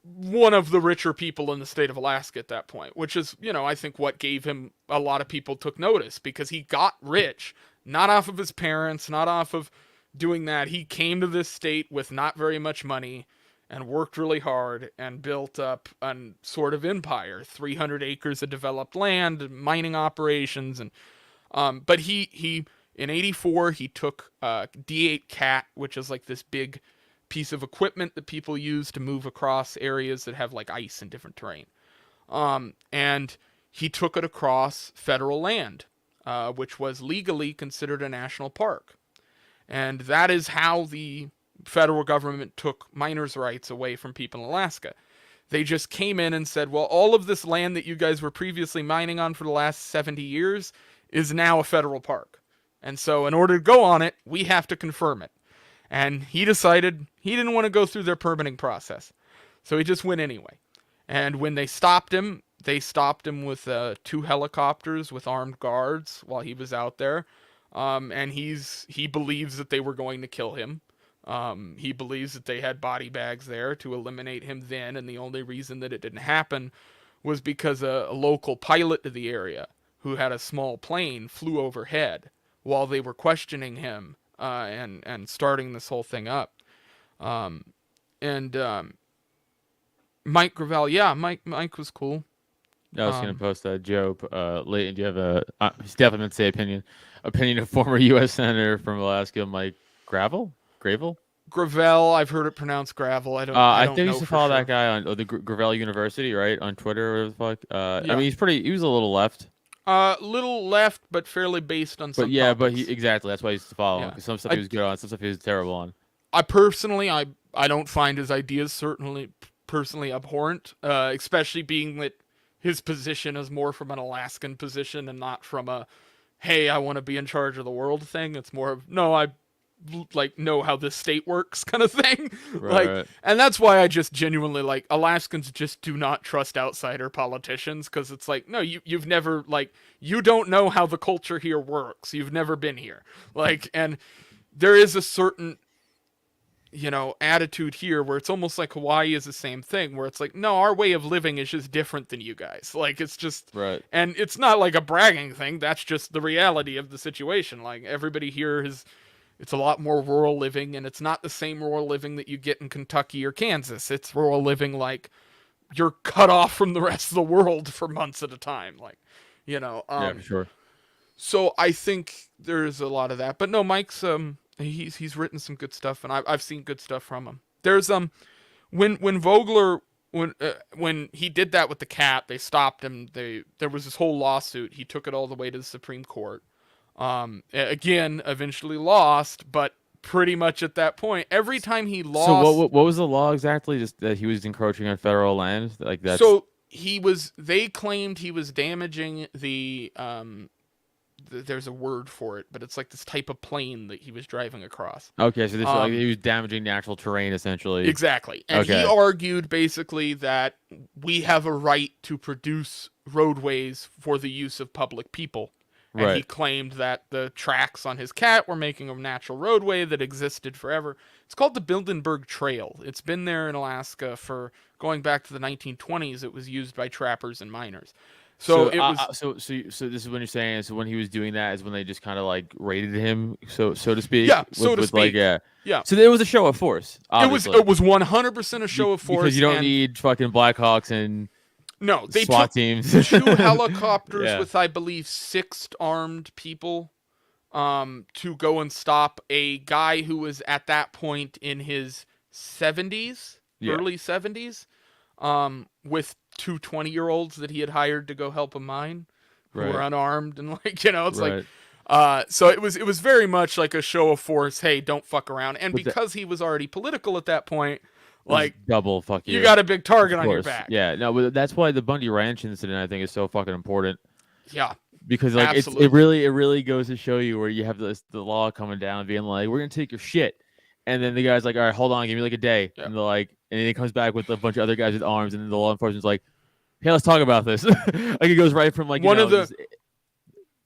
one of the richer people in the state of Alaska at that point, which is, I think what gave him, a lot of people took notice, because he got rich, not off of his parents, not off of doing that. He came to this state with not very much money and worked really hard and built up a sort of empire, 300 acres of developed land, mining operations. And, but he in 1984, he took D8 Cat, which is like this big piece of equipment that people use to move across areas that have like ice and different terrain. And he took it across federal land, which was legally considered a national park. And that is how the federal government took miners' rights away from people in Alaska. They just came in and said, well, all of this land that you guys were previously mining on for the last 70 years is now a federal park. And so in order to go on it, we have to confirm it. And he decided he didn't want to go through their permitting process. So he just went anyway. And when they stopped him with 2 helicopters with armed guards while he was out there. And he believes that they were going to kill him. He believes that they had body bags there to eliminate him then, and the only reason that it didn't happen was because a local pilot to the area who had a small plane flew overhead while they were questioning him and starting this whole thing up. Mike Gravel, yeah, Mike was cool. I was going to post that joke. Leighton, do you have a definitely going to say opinion of former U.S. Senator from Alaska, Mike Gravel? Gravel, I've heard it pronounced Gravel. I don't think know I used to for follow sure. that guy on the Gravel University, right, on Twitter or whatever the fuck. Yeah. I mean, he was a little left. Little left, but fairly based on some But yeah, topics. exactly. That's why I used to follow him, Yeah. because some stuff he was good on, some stuff he was terrible on. I personally, I don't find his ideas personally abhorrent, especially being that his position is more from an Alaskan position and not from a, hey, I want to be in charge of the world thing. It's more of, no, I know how this state works kind of thing. Right. And that's why I just genuinely Alaskans just do not trust outsider politicians, because it's like, no, you've never you don't know how the culture here works. You've never been here. And there is a certain attitude here where it's almost like Hawaii is the same thing, where it's like, no, our way of living is just different than you guys. It's just right. And it's not like a bragging thing. That's just the reality of the situation. Everybody here it's a lot more rural living, and it's not the same rural living that you get in Kentucky or Kansas. It's rural living you're cut off from the rest of the world for months at a time. Yeah, for sure. So I think there's a lot of that. But no, Mike's he's written some good stuff, and I've seen good stuff from him. There's when Vogler when he did that with the cat, they stopped him. There was this whole lawsuit. He took it all the way to the Supreme Court. Again, eventually lost, but pretty much at that point, every time he lost. So what was the law exactly? Just that he was encroaching on federal land, that. So they claimed he was damaging the there's a word for it, but it's this type of plane that he was driving across. Okay, so he was damaging natural terrain essentially. Exactly. And okay. He argued basically that we have a right to produce roadways for the use of public people. And right. He claimed that the tracks on his cat were making a natural roadway that existed forever. It's called the Bildenberg Trail. It's been there in Alaska for going back to the 1920s. It was used by trappers and miners. So it was. So this is when you're saying. So when he was doing that is when they just kind of raided him, so to speak. Yeah, so to speak. Yeah. So there was a show of force. Obviously. It was 100% a show of force, because you don't need fucking Blackhawks and. No, they SWAT took teams. 2 helicopters with, I believe, 6 armed people to go and stop a guy who was at that point in his 70s, early 70s, with 2 20-year-olds that he had hired to go help him mine, who were unarmed, and so it was very much like a show of force. Hey, don't fuck around. And because he was already political at that point, double fuck you. You got a big target on your back. Yeah, no, but that's why the Bundy Ranch incident I think is so fucking important. Yeah, because it really goes to show you where you have the law coming down, being like, we're gonna take your shit, and then the guy's like, all right, hold on, give me a day, and they're like, and then he comes back with a bunch of other guys with arms, and then the law enforcement's like, hey, let's talk about this. It goes right from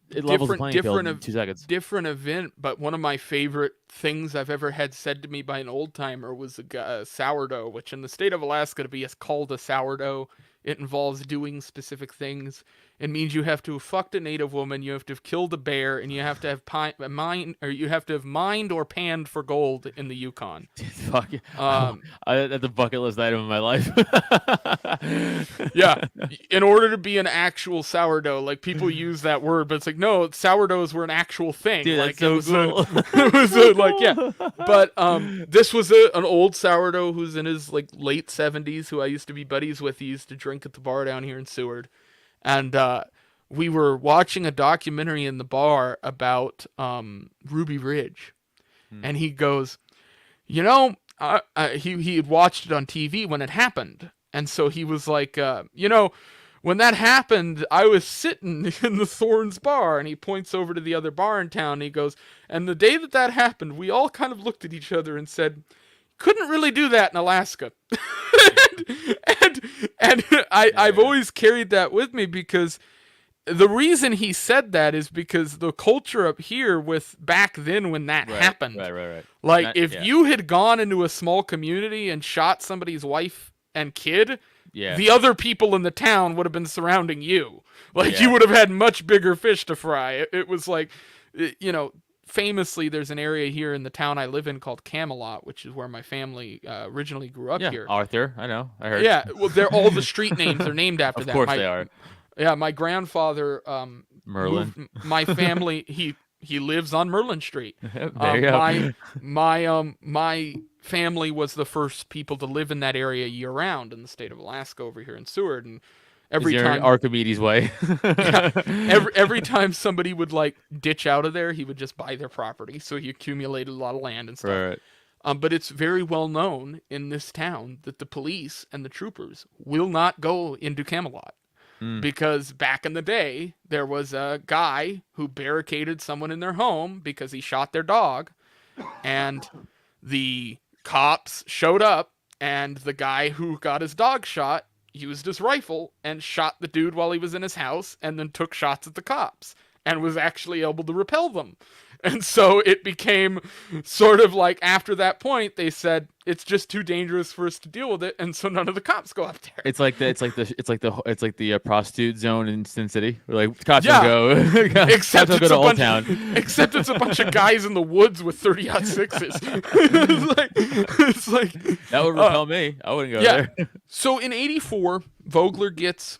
it levels the playing field in 2 seconds. Different event, but one of my favorite things I've ever had said to me by an old timer was a sourdough, which in the state of Alaska to be called a sourdough, it involves doing specific things. It means you have to have fucked a native woman, you have to have killed a bear, and you have to have mined or panned for gold in the Yukon. Fuck yeah. That's a bucket list item in my life. Yeah. In order to be an actual sourdough, people use that word, but it's no, sourdoughs were an actual thing. Dude, that's so cool. It was yeah. But this was an old sourdough who's in his late 70s, who I used to be buddies with. He used to drink at the bar down here in Seward. And we were watching a documentary in the bar about Ruby Ridge. And he goes, he had watched it on TV when it happened. And so he was like, when that happened, I was sitting in the Thorns bar, and he points over to the other bar in town, and he goes, and the day that happened, we all kind of looked at each other and said, couldn't really do that in Alaska. and I've always carried that with me, because the reason he said that is because the culture up here with back then when that happened. Right. Like, if you had gone into a small community and shot somebody's wife and kid, the other people in the town would have been surrounding you. Like, you would have had much bigger fish to fry. It was like, you know, famously, there's an area here in the town I live in called Camelot, which is where my family originally grew up here. Arthur, I know. I heard. Yeah, well, they're all the street names are named after that. Of course they are. Yeah, my grandfather, Merlin. My family, he lives on Merlin Street. There you go. My family was the first people to live in that area year round in the state of Alaska over here in Seward, and every time Archimedes way. every time somebody would like ditch out of there, he would just buy their property. So he accumulated a lot of land and stuff. Right. But it's very well known in this town that the police and the troopers will not go into Camelot. Because back in the day, there was a guy who barricaded someone in their home because he shot their dog, and the cops showed up, and the guy who got his dog shot used his rifle and shot the dude while he was in his house, and then took shots at the cops and was actually able to repel them. And so it became sort of like, after that point, they said it's just too dangerous for us to deal with it, and so none of the cops go up there. It's like the prostitute zone in Sin City. Where like cops don't go. Except cops it's go to a Old bunch. Town. Except it's a bunch of guys in the woods with 30-06s. it's like That would repel me. I wouldn't go there. So in '84, Vogler gets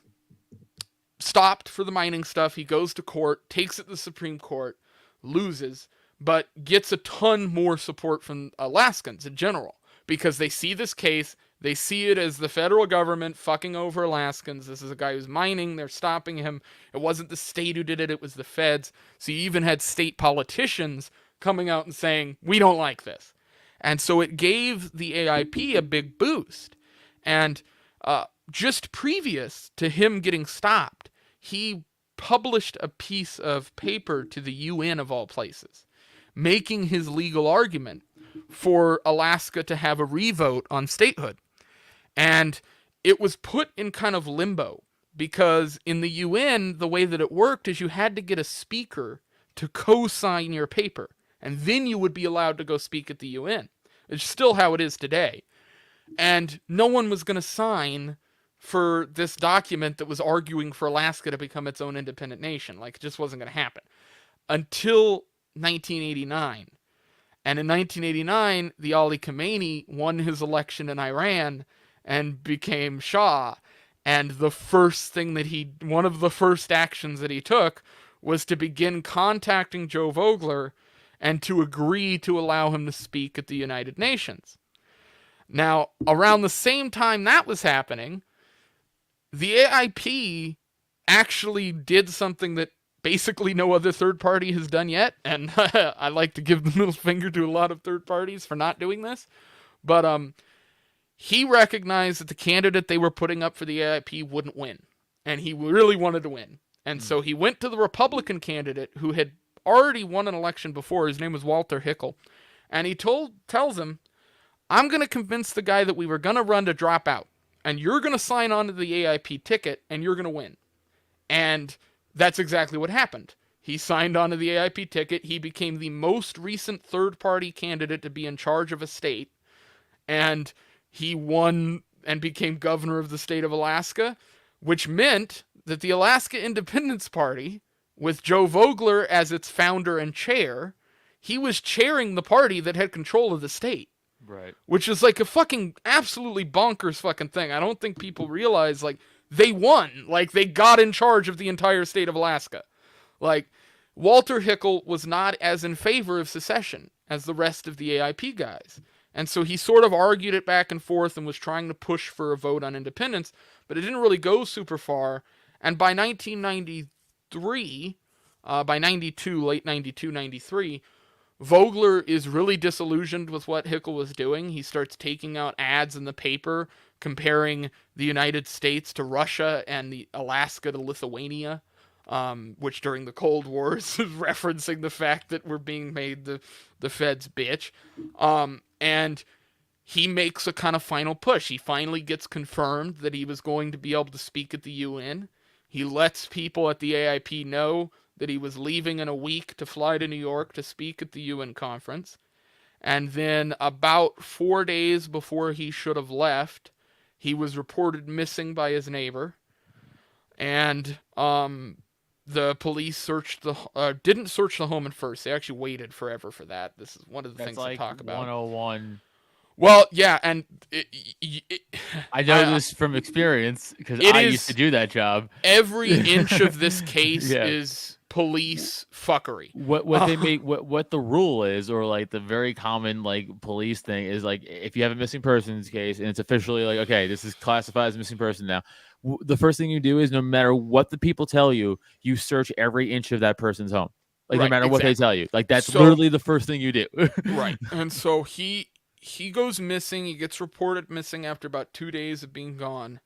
stopped for the mining stuff. He goes to court, takes it to the Supreme Court, loses, but gets a ton more support from Alaskans in general, because they see this case, they see it as the federal government fucking over Alaskans. This is a guy who's mining, they're stopping him. It wasn't the state who did it, it was the feds. So you even had state politicians coming out and saying, we don't like this. And so it gave the AIP a big boost. And just previous to him getting stopped, he published a piece of paper to the UN of all places, making his legal argument for Alaska to have a revote on statehood. And it was put in kind of limbo, because in the UN, the way that it worked is you had to get a speaker to co-sign your paper, and then you would be allowed to go speak at the UN. It's still how it is today. And no one was going to sign for this document that was arguing for Alaska to become its own independent nation. Like, it just wasn't going to happen until 1989. And in 1989, the Ali Khamenei won his election in Iran and became Shah. And the first thing that one of the first actions that he took was to begin contacting Joe Vogler and to agree to allow him to speak at the United Nations. Now, around the same time that was happening, the AIP actually did something that basically no other third party has done yet, and I like to give the middle finger to a lot of third parties for not doing this, but he recognized that the candidate they were putting up for the AIP wouldn't win, and he really wanted to win. And so he went to the Republican candidate who had already won an election before. His name was Walter Hickel, and he tells him, I'm going to convince the guy that we were going to run to drop out, and you're going to sign on to the AIP ticket, and you're going to win. And that's exactly what happened. He signed on to the AIP ticket. He became the most recent third-party candidate to be in charge of a state, and he won and became governor of the state of Alaska, which meant that the Alaskan Independence Party, with Joe Vogler as its founder and chair, he was chairing the party that had control of the state. Right. Which is like a fucking absolutely bonkers fucking thing. I don't think people realize, like, they won. Like, they got in charge of the entire state of Alaska. Like, Walter Hickel was not as in favor of secession as the rest of the AIP guys. And so he sort of argued it back and forth and was trying to push for a vote on independence, but it didn't really go super far. And by 1993, by 92, late 92, 93, Vogler is really disillusioned with what Hickel was doing. He starts taking out ads in the paper comparing the United States to Russia and the Alaska to Lithuania, which during the Cold War is referencing the fact that we're being made the Fed's bitch. And he makes a kind of final push. He finally gets confirmed that he was going to be able to speak at the UN. He lets people at the AIP know that he was leaving in a week to fly to New York to speak at the UN conference. And then about 4 days before he should have left, he was reported missing by his neighbor. And the police didn't search the home at first. They actually waited forever for that. This is one of the things like to talk about. 101. Well, yeah, and I know this from experience because I used to do that job. Every inch of this case Yeah. is police fuckery. What they make what the rule is, or like the very common like police thing is, like if you have a missing persons case and it's officially like, okay, this is classified as a missing person now, the first thing you do is, no matter what the people tell you, you search every inch of that person's home, like no matter what they tell you. Like that's literally the first thing you do. Right. And so he goes missing. He gets reported missing after about 2 days of being gone.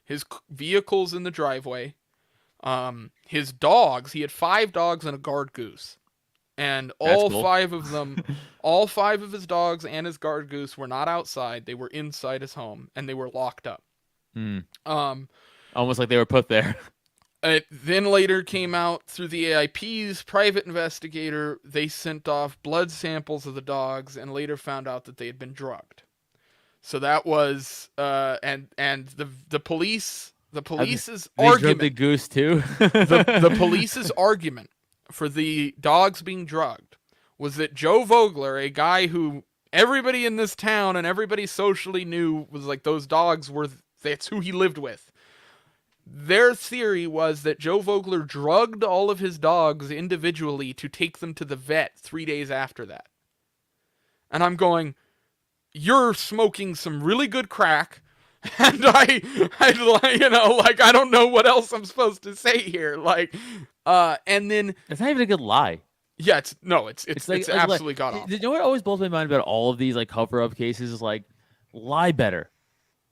His vehicle's in the driveway. His dogs, he had 5 dogs and a guard goose. And all 5 of them, all 5 of his dogs and his guard goose were not outside. They were inside his home, and they were locked up. Almost like they were put there. It then later came out through the AIP's private investigator. They sent off blood samples of the dogs and later found out that they had been drugged. So that was and the police's argument. Drugged the goose too. the police's argument for the dogs being drugged was that Joe Vogler, a guy who everybody in this town and everybody socially knew was like those dogs were, that's who he lived with. Their theory was that Joe Vogler drugged all of his dogs individually to take them to the vet 3 days after that. And I'm going, you're smoking some really good crack, and I I don't know what else I'm supposed to say here. And then it's not even a good lie. Yeah, it's absolutely god awful. You know what always blows my mind about all of these like cover up cases is like, lie better.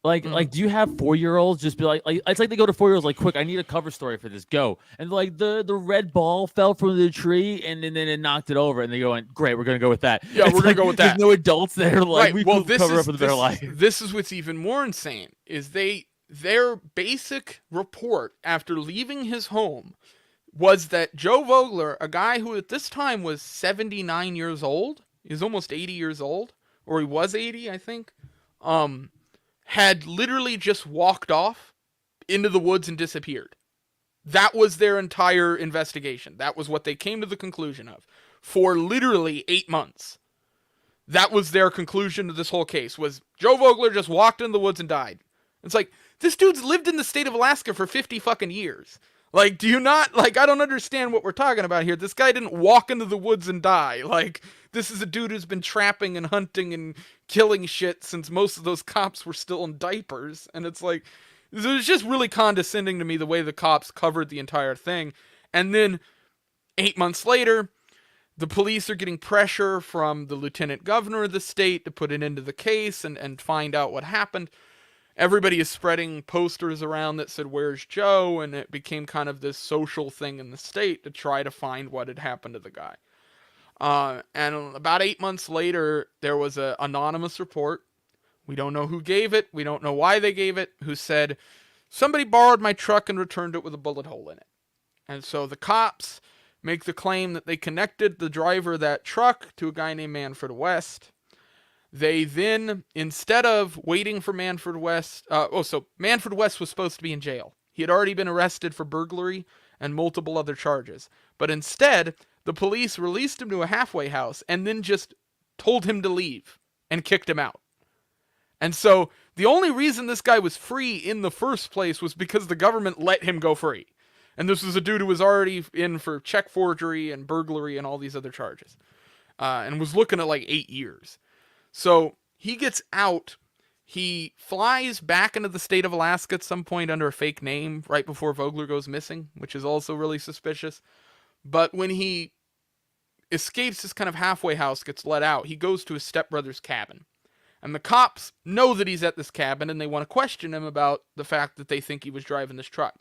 Like, do you have 4-year-olds just be like it's like they go to 4-year-olds like, quick, I need a cover story for this, go. And like the red ball fell from the tree and then it knocked it over and they go, great, we're gonna go with that. Yeah, we're gonna go with that. There's no adults there like, right. we could cover up with a better life. This is what's even more insane is their basic report after leaving his home was that Joe Vogler, a guy who at this time was 79 years old, he's almost 80 years old, or he was 80, I think, had literally just walked off into the woods and disappeared. That was their entire investigation. That was what they came to the conclusion of. For literally 8 months. That was their conclusion to this whole case, was Joe Vogler just walked into the woods and died. It's like, this dude's lived in the state of Alaska for 50 fucking years. Like, do you not, like, I don't understand what we're talking about here. This guy didn't walk into the woods and die. Like, this is a dude who's been trapping and hunting and killing shit since most of those cops were still in diapers. And it's like, it was just really condescending to me the way the cops covered the entire thing. And then 8 months later, the police are getting pressure from the lieutenant governor of the state to put an end to the case and find out what happened. Everybody is spreading posters around that said, "Where's Joe?" And it became kind of this social thing in the state to try to find what had happened to the guy. And about 8 months later, there was an anonymous report. We don't know who gave it. We don't know why they gave it. Who said, somebody borrowed my truck and returned it with a bullet hole in it. And so the cops make the claim that they connected the driver of that truck to a guy named Manfred West. They then, instead of waiting for Manfred West, so Manfred West was supposed to be in jail. He had already been arrested for burglary and multiple other charges. But instead, the police released him to a halfway house and then just told him to leave and kicked him out. And so the only reason this guy was free in the first place was because the government let him go free. And this was a dude who was already in for check forgery and burglary and all these other charges. And was looking at like 8 years. So he gets out. He flies back into the state of Alaska at some point under a fake name right before Vogler goes missing, which is also really suspicious. But when he escapes this kind of halfway house, gets let out, he goes to his stepbrother's cabin. And the cops know that he's at this cabin, and they want to question him about the fact that they think he was driving this truck.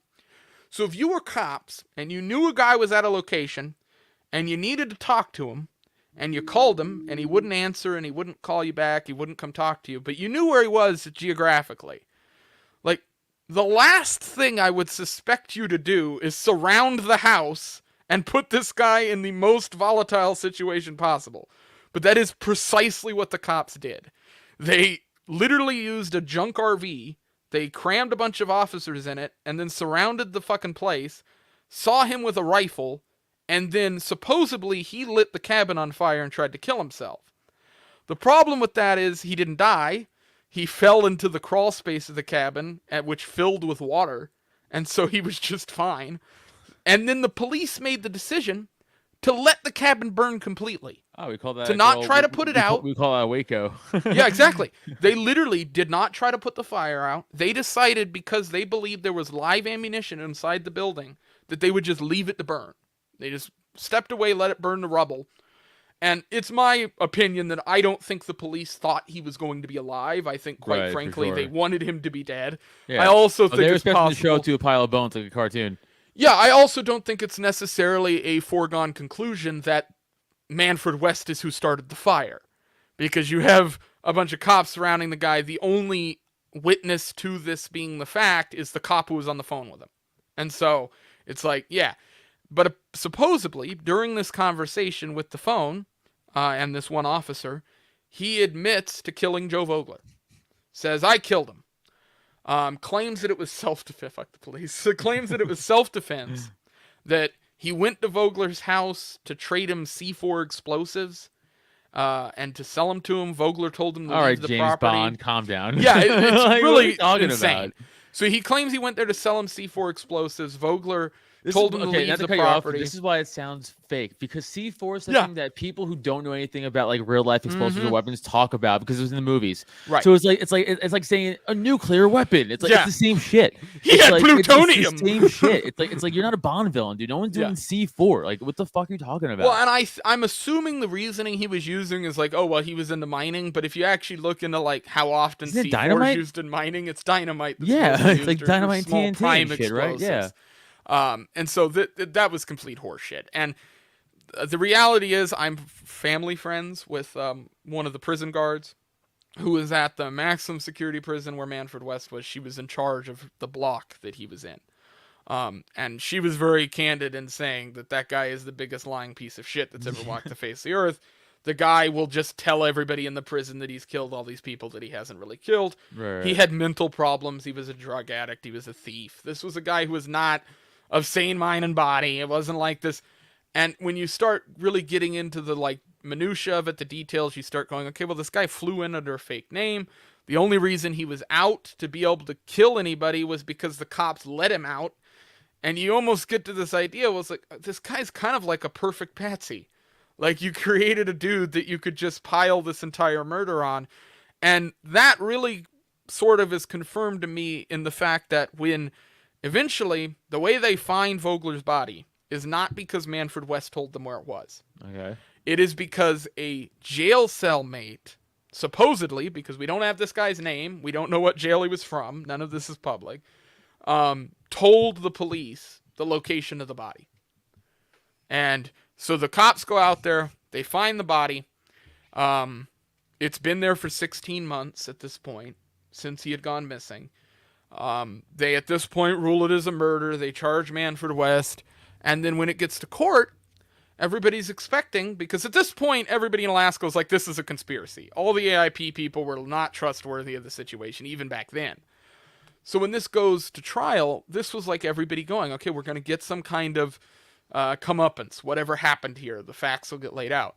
So if you were cops, and you knew a guy was at a location, and you needed to talk to him, and you called him, and he wouldn't answer, and he wouldn't call you back, he wouldn't come talk to you, but you knew where he was geographically, like, the last thing I would suspect you to do is surround the house and put this guy in the most volatile situation possible. But that is precisely what the cops did. They literally used a junk RV, they crammed a bunch of officers in it, and then surrounded the fucking place, saw him with a rifle, and then supposedly he lit the cabin on fire and tried to kill himself. The problem with that is he didn't die. He fell into the crawl space of the cabin, which filled with water, and so he was just fine. And then the police made the decision to let the cabin burn completely. Oh, we call that... To not try to put it out. We call that Waco. Yeah, exactly. They literally did not try to put the fire out. They decided, because they believed there was live ammunition inside the building, that they would just leave it to burn. They just stepped away, let it burn to rubble. And it's my opinion that I don't think the police thought he was going to be alive. I think, quite frankly, they wanted him to be dead. Yeah. I also think they were it's possible to show up to a pile of bones like a cartoon. Yeah, I also don't think it's necessarily a foregone conclusion that Manfred West is who started the fire. Because you have a bunch of cops surrounding the guy. The only witness to this being the fact is the cop who was on the phone with him. And so, it's like, yeah. But supposedly, during this conversation with the phone, and this one officer, he admits to killing Joe Vogler. Says, I killed him. Claims that it was self-defense. Fuck the police. Claims that it was self-defense. That he went to Vogler's house to trade him C4 explosives, and to sell them to him. Vogler told him to leave the James property. Bond, calm down. Yeah, it's like, really talking insane. about? So he claims he went there to sell him C4 explosives. Vogler told him to leave the property. This is why it sounds fake, because C4 is something that people who don't know anything about like real life explosives or weapons talk about because it was in the movies. Right. So it's like saying a nuclear weapon. It's like it's the same shit. He had like, plutonium. It's the same shit. It's like you're not a Bond villain, dude. No one's doing C4. Like, what the fuck are you talking about? Well, and I'm assuming the reasoning he was using is like, oh well, he was into mining. But if you actually look into like how often C4 is used in mining, it's dynamite. It's like dynamite and TNT and shit, right? Yeah. And so that was complete horseshit. And the reality is, I'm family friends with one of the prison guards who was at the maximum security prison where Manfred West was. She was in charge of the block that he was in. And she was very candid in saying that guy is the biggest lying piece of shit that's ever walked the face of the earth. The guy will just tell everybody in the prison that he's killed all these people that he hasn't really killed. Right. He had mental problems. He was a drug addict. He was a thief. This was a guy who was not of sane mind and body. It wasn't like this. And when you start really getting into the like minutia of it, the details, you start going, okay, well, this guy flew in under a fake name. The only reason he was out to be able to kill anybody was because the cops let him out. And you almost get to this idea, was like, this guy's kind of like a perfect patsy. Like, you created a dude that you could just pile this entire murder on. And that really sort of is confirmed to me in the fact that when eventually the way they find Vogler's body is not because Manfred West told them where it was. Okay. It is because a jail cellmate, supposedly, because we don't have this guy's name, we don't know what jail he was from, none of this is public, told the police the location of the body. And so the cops go out there, they find the body. It's been there for 16 months at this point, since he had gone missing. They, at this point, rule it as a murder. They charge Manfred West. And then when it gets to court, everybody's expecting, because at this point, everybody in Alaska was like, this is a conspiracy. All the AIP people were not trustworthy of the situation, even back then. So when this goes to trial, this was like everybody going, okay, we're going to get some kind of comeuppance. Whatever happened here, the facts will get laid out.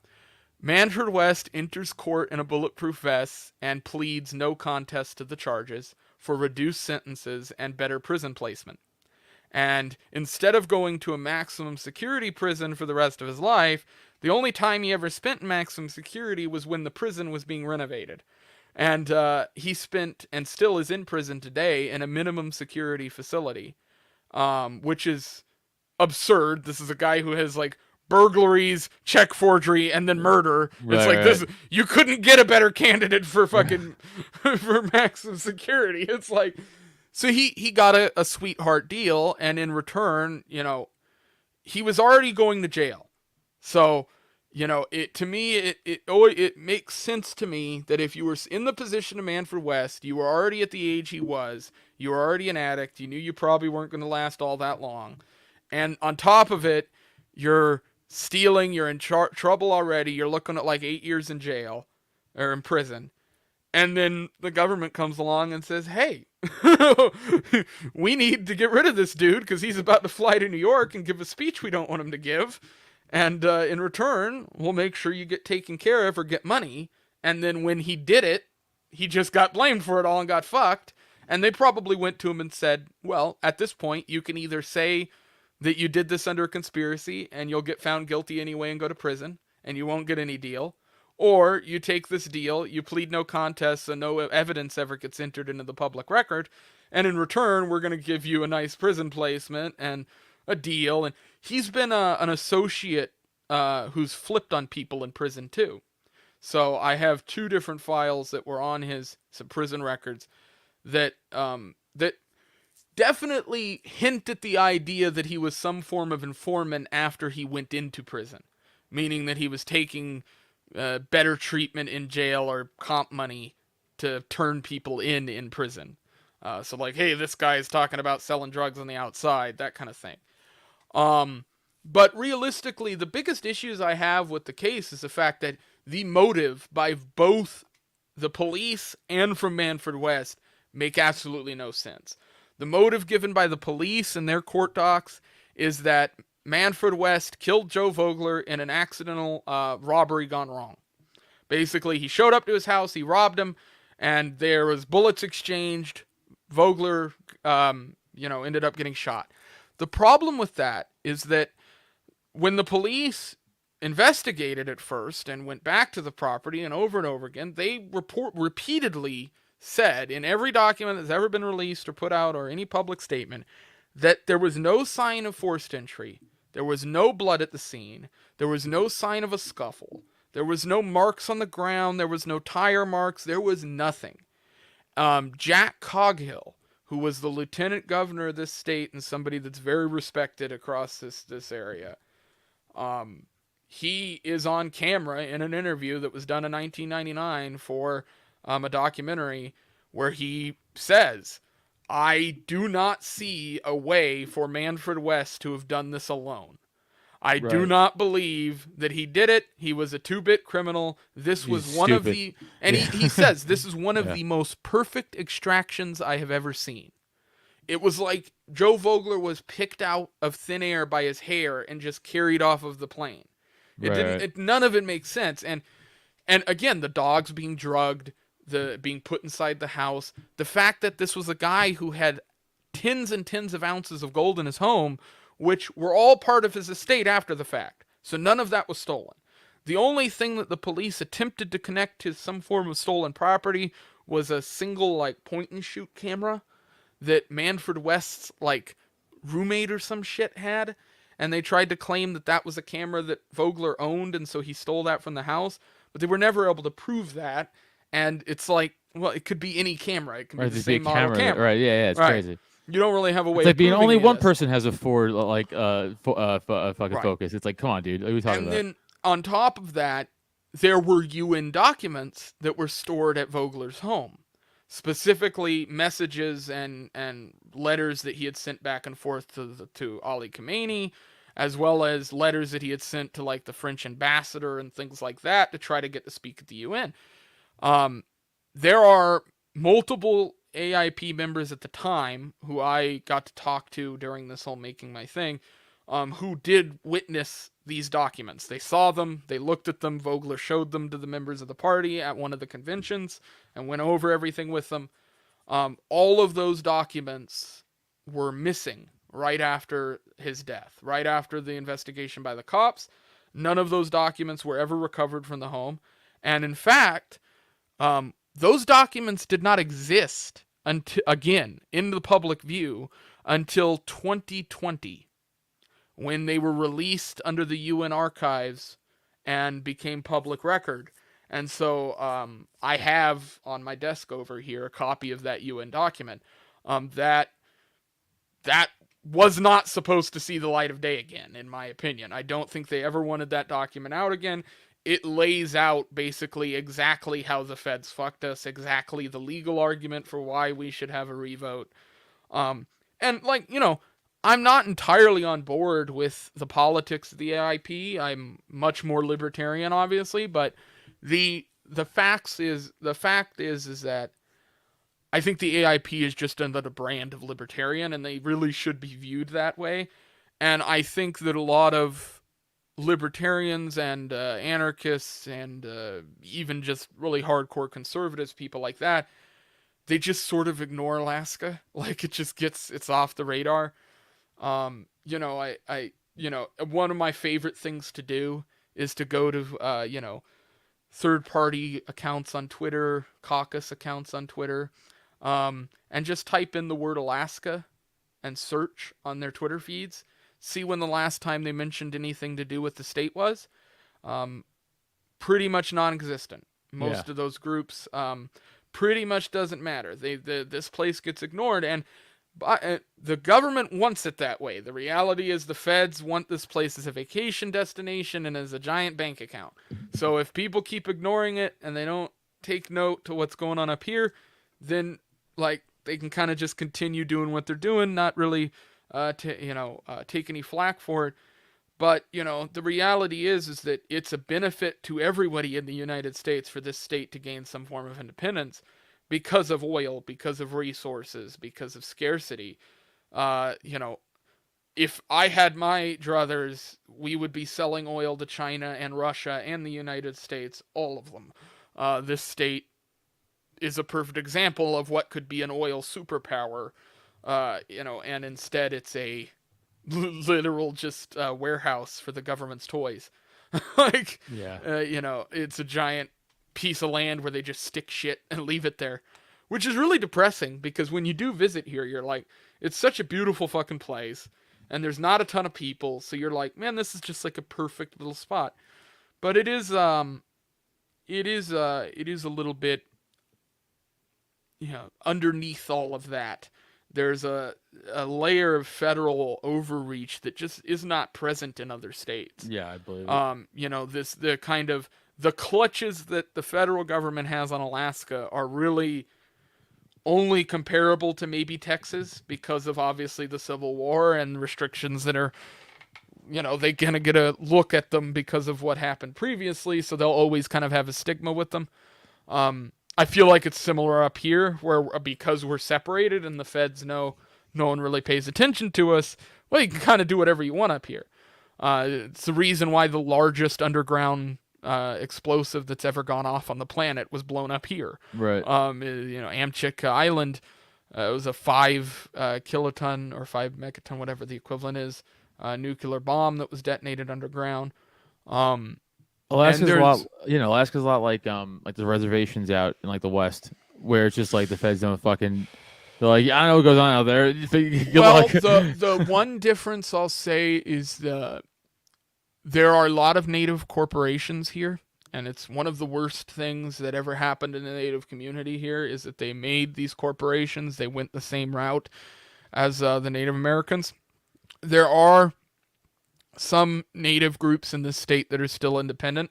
Manfred West enters court in a bulletproof vest and pleads no contest to the charges for reduced sentences and better prison placement. And instead of going to a maximum security prison for the rest of his life, the only time he ever spent in maximum security was when the prison was being renovated. And he spent, and still is in prison today, in a minimum security facility, which is absurd. This is a guy who has like burglaries, check forgery, and then murder. It's like this. You couldn't get a better candidate for fucking for maximum security. It's like, so he got a sweetheart deal, and in return, he was already going to jail. So, it makes sense to me that if you were in the position of Manfred West, you were already at the age he was, you were already an addict, you knew you probably weren't going to last all that long, and on top of it, you're stealing, you're in trouble already, you're looking at like 8 years in jail, or in prison, and then the government comes along and says, hey, we need to get rid of this dude because he's about to fly to New York and give a speech we don't want him to give. And in return, we'll make sure you get taken care of or get money. And then when he did it, he just got blamed for it all and got fucked. And they probably went to him and said, well, at this point, you can either say that you did this under a conspiracy and you'll get found guilty anyway and go to prison and you won't get any deal. Or you take this deal, you plead no contest so no evidence ever gets entered into the public record, and in return, we're going to give you a nice prison placement and a deal. And he's been an associate who's flipped on people in prison too. So I have 2 different files that were on some prison records that definitely hint at the idea that he was some form of informant after he went into prison, meaning that he was taking better treatment in jail or comp money to turn people in prison. So like, hey, this guy is talking about selling drugs on the outside, that kind of thing. But realistically, the biggest issues I have with the case is the fact that the motive by both the police and from Manfred West make absolutely no sense. The motive given by the police in their court docs is that Manfred West killed Joe Vogler in an accidental robbery gone wrong. Basically, he showed up to his house, he robbed him, and there was bullets exchanged. Vogler, ended up getting shot. The problem with that is that when the police investigated at first and went back to the property and over again, they repeatedly said in every document that's ever been released or put out or any public statement that there was no sign of forced entry. There was no blood at the scene. There was no sign of a scuffle. There was no marks on the ground. There was no tire marks. There was nothing. Jack Coghill, who was the lieutenant governor of this state and somebody that's very respected across this area, he is on camera in an interview that was done in 1999 for a documentary where he says, I do not see a way for Manfred West to have done this alone. I do not believe that he did it. He was a 2-bit criminal. This was one of the... And he says, this is one of the most perfect extractions I have ever seen. It was like Joe Vogler was picked out of thin air by his hair and just carried off of the plane. None of it makes sense. And again, the dogs being drugged, being put inside the house, the fact that this was a guy who had tens and tens of ounces of gold in his home, which were all part of his estate after the fact. So none of that was stolen. The only thing that the police attempted to connect to some form of stolen property was a single point and shoot camera that Manfred West's roommate or some shit had, and they tried to claim that was a camera that Vogler owned, and so he stole that from the house, but they were never able to prove that. And it's like, well, it could be any camera. It can be the same model camera. Right, yeah, it's crazy. You don't really have a way. It's like being only one this. person has a Ford fucking Focus. It's like, come on, dude. What are we talking about? And then on top of that, there were UN documents that were stored at Vogler's home, specifically messages and letters that he had sent back and forth to Ali Khamenei, as well as letters that he had sent to the French ambassador and things like that to try to get to speak at the UN. There are multiple AIP members at the time who I got to talk to during this whole making my thing, who did witness these documents. They saw them, they looked at them, Vogler showed them to the members of the party at one of the conventions and went over everything with them. All of those documents were missing right after his death, right after the investigation by the cops. None of those documents were ever recovered from the home. And in fact, those documents did not exist again in the public view until 2020, when they were released under the UN archives and became public record. And so I have on my desk over here a copy of that UN document that was not supposed to see the light of day again, in my opinion. I don't think they ever wanted that document out again. It lays out basically exactly how the feds fucked us, exactly the legal argument for why we should have a revote. And, like, you know, I'm not entirely on board with the politics of the AIP. I'm much more libertarian, obviously, but the fact is that I think the AIP is just another brand of libertarian, and they really should be viewed that way. And I think that a lot of libertarians and anarchists and even just really hardcore conservatives, people like that, they just sort of ignore Alaska. Like, it's off the radar. You know, one of my favorite things to do is to go to, third-party accounts on Twitter, caucus accounts on Twitter, and just type in the word Alaska and search on their Twitter feeds. See when the last time they mentioned anything to do with the state was. Pretty much non-existent. Most of those groups pretty much doesn't matter. This place gets ignored, and the government wants it that way. The reality is the feds want this place as a vacation destination and as a giant bank account. So if people keep ignoring it and they don't take note to what's going on up here, then like they can kind of just continue doing what they're doing, not really take any flack for it. But, you know, the reality is that it's a benefit to everybody in the United States for this state to gain some form of independence because of oil, because of resources, because of scarcity. If I had my druthers, we would be selling oil to China and Russia and the United States, all of them. This state is a perfect example of what could be an oil superpower, and instead it's a literal just warehouse for the government's toys. It's a giant piece of land where they just stick shit and leave it there, which is really depressing because when you do visit here, you're like, it's such a beautiful fucking place and there's not a ton of people, so you're like, man, this is just like a perfect little spot. But it is a little bit, underneath all of that, there's a layer of federal overreach that just is not present in other states. Yeah, I believe it. The clutches that the federal government has on Alaska are really only comparable to maybe Texas because of obviously the Civil War and restrictions that are, they kind of get a look at them because of what happened previously, so they'll always kind of have a stigma with them. I feel like it's similar up here, where because we're separated and the feds know no one really pays attention to us, well, you can kind of do whatever you want up here. It's the reason why the largest underground explosive that's ever gone off on the planet was blown up here. Right. Amchick Island, it was a 5 kiloton or 5 megaton, whatever the equivalent is, nuclear bomb that was detonated underground. Alaska's a lot like the reservations out in like the West, where it's just like the feds don't fucking. They're like, I don't know what goes on out there. The one difference I'll say is there are a lot of native corporations here, and it's one of the worst things that ever happened in the native community here is that they made these corporations. They went the same route as the Native Americans. There are some native groups in this state that are still independent,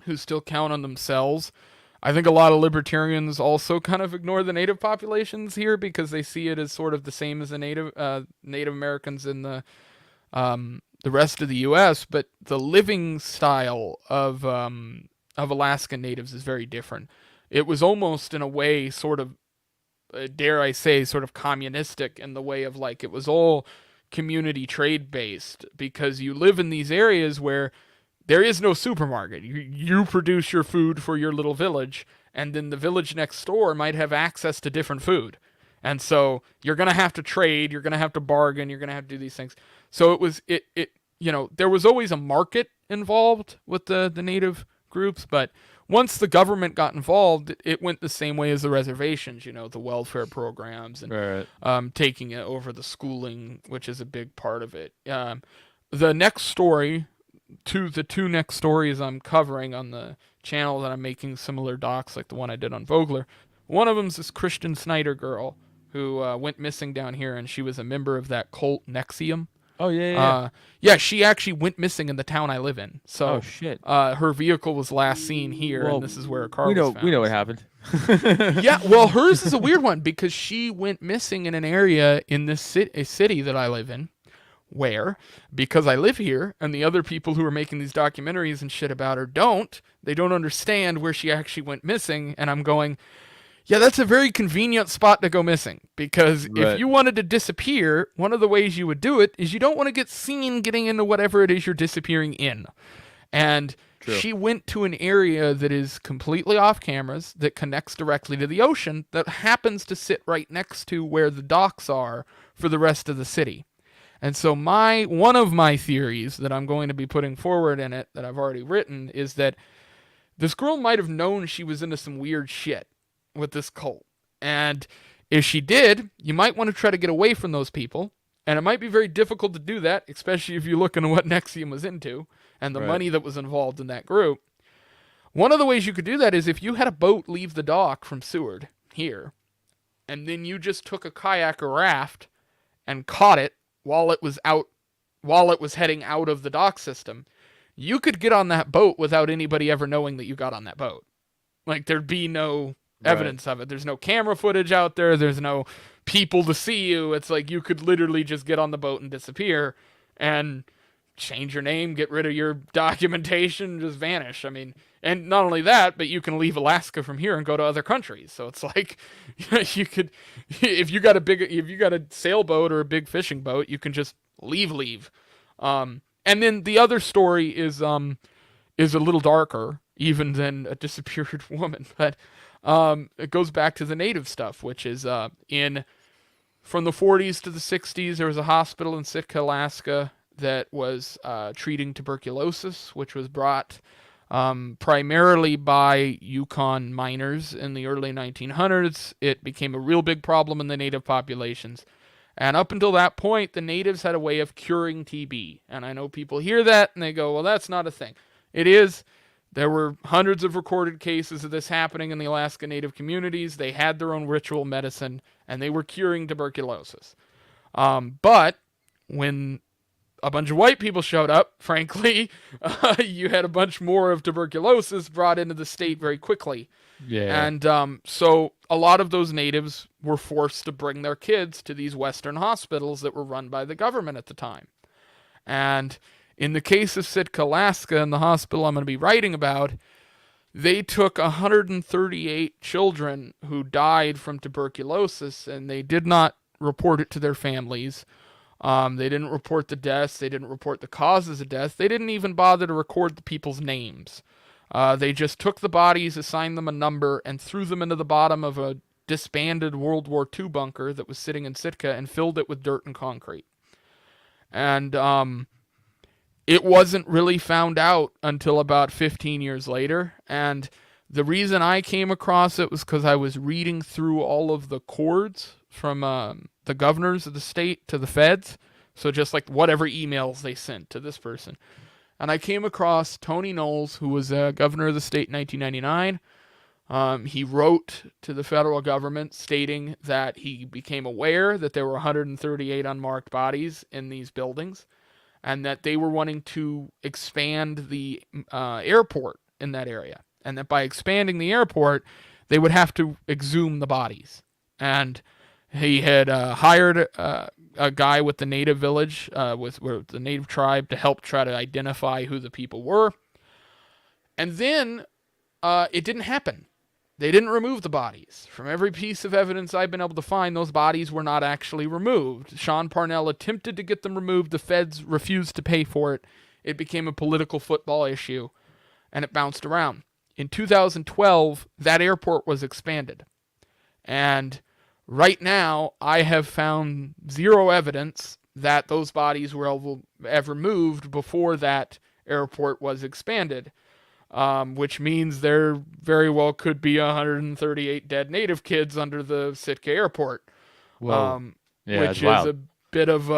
who still count on themselves. I think a lot of libertarians also kind of ignore the native populations here because they see it as sort of the same as the Native Americans in the rest of the U.S., but the living style of Alaskan natives is very different. It was almost in a way sort of, dare I say, sort of communistic in the way of like it was all community trade based because you live in these areas where there is no supermarket. You produce your food for your little village, and then the village next door might have access to different food. And so you're going to have to trade, you're going to have to bargain, you're going to have to do these things. So there was always a market involved with the native groups, but once the government got involved, it went the same way as the reservations, the welfare programs and right. Taking it over the schooling, which is a big part of it. the next story, the two next stories I'm covering on the channel that I'm making similar docs like the one I did on Vogler. One of them's this Christian Snyder girl who went missing down here, and she was a member of that cult Nexium. Oh yeah. Yeah, she actually went missing in the town I live in. So, Oh shit. Her vehicle was last seen here, Well, and this is where her car we know was found. we know what happened. Yeah, well, hers is a weird one because she went missing in an area in this a city that I live in, where, because I live here, and the other people who are making these documentaries and shit about her they don't understand where she actually went missing, and I'm going, yeah, that's a very convenient spot to go missing, because Right. if you wanted to disappear, one of the ways you would do it is you don't want to get seen getting into whatever it is you're disappearing in. And True. she went to an area that is completely off cameras, that connects directly to the ocean, that happens to sit right next to where the docks are for the rest of the city. And so one of my theories that I'm going to be putting forward in it, that I've already written, is that this girl might have known she was into some weird shit with this cult. And if she did, you might want to try to get away from those people. And it might be very difficult to do that, especially if you look into what Nexium was into and the Right. money that was involved in that group. One of the ways you could do that is if you had a boat leave the dock from Seward here, and then you just took a kayak or raft and caught it while it was heading out of the dock system, you could get on that boat without anybody ever knowing that you got on that boat. Like, there'd be no evidence of it. There's no camera footage out there. There's no people to see you. It's like you could literally just get on the boat and disappear and change your name, get rid of your documentation, just vanish. I mean, and not only that, but you can leave Alaska from here and go to other countries. So it's like you could, if you got a sailboat or a big fishing boat, you can just leave. And then the other story is a little darker even than a disappeared woman, but it goes back to the native stuff, which is from the 40s to the 60s, there was a hospital in Sitka, Alaska that was treating tuberculosis, which was brought primarily by Yukon miners in the early 1900s. It became a real big problem in the native populations. And up until that point, the natives had a way of curing TB. And I know people hear that and they go, well, that's not a thing. It is. There were hundreds of recorded cases of this happening in the Alaska Native communities. They had their own ritual medicine, and they were curing tuberculosis. But when a bunch of white people showed up, frankly, you had a bunch more of tuberculosis brought into the state very quickly. Yeah. And so a lot of those natives were forced to bring their kids to these Western hospitals that were run by the government at the time. And in the case of Sitka, Alaska, and the hospital I'm going to be writing about, they took 138 children who died from tuberculosis, and they did not report it to their families. They didn't report the deaths. They didn't report the causes of death. They didn't even bother to record the people's names. They just took the bodies, assigned them a number, and threw them into the bottom of a disbanded World War II bunker that was sitting in Sitka and filled it with dirt and concrete. And it wasn't really found out until about 15 years later. And the reason I came across it was because I was reading through all of the cords from the governors of the state to the feds. So just like whatever emails they sent to this person. And I came across Tony Knowles, who was governor of the state in 1999. He wrote to the federal government stating that he became aware that there were 138 unmarked bodies in these buildings, and that they were wanting to expand the airport in that area. And that by expanding the airport, they would have to exhume the bodies. And he had hired a guy with the native village, with the native tribe, to help try to identify who the people were. And then it didn't happen. They didn't remove the bodies. From every piece of evidence I've been able to find, those bodies were not actually removed. Sean Parnell attempted to get them removed. The feds refused to pay for it. It became a political football issue, and it bounced around. In 2012, that airport was expanded. And right now, I have found zero evidence that those bodies were ever moved before that airport was expanded. Which means there very well could be 138 dead native kids under the Sitka airport. Whoa. Yeah, which that's is wild. bit of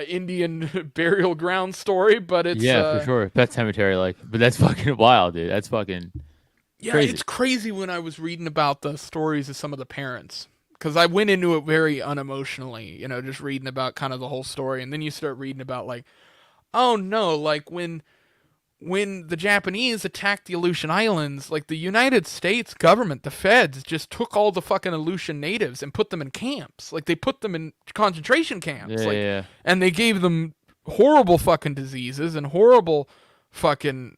Indian burial ground story, but it's for sure. Pet Cemetery, but that's fucking wild, dude. That's fucking crazy. It's crazy when I was reading about the stories of some of the parents, because I went into it very unemotionally, just reading about kind of the whole story, and then you start reading about oh no, when the Japanese attacked the Aleutian Islands, the United States government, the feds, just took all the fucking Aleutian natives and put them in camps. They put them in concentration camps. And they gave them horrible fucking diseases and horrible fucking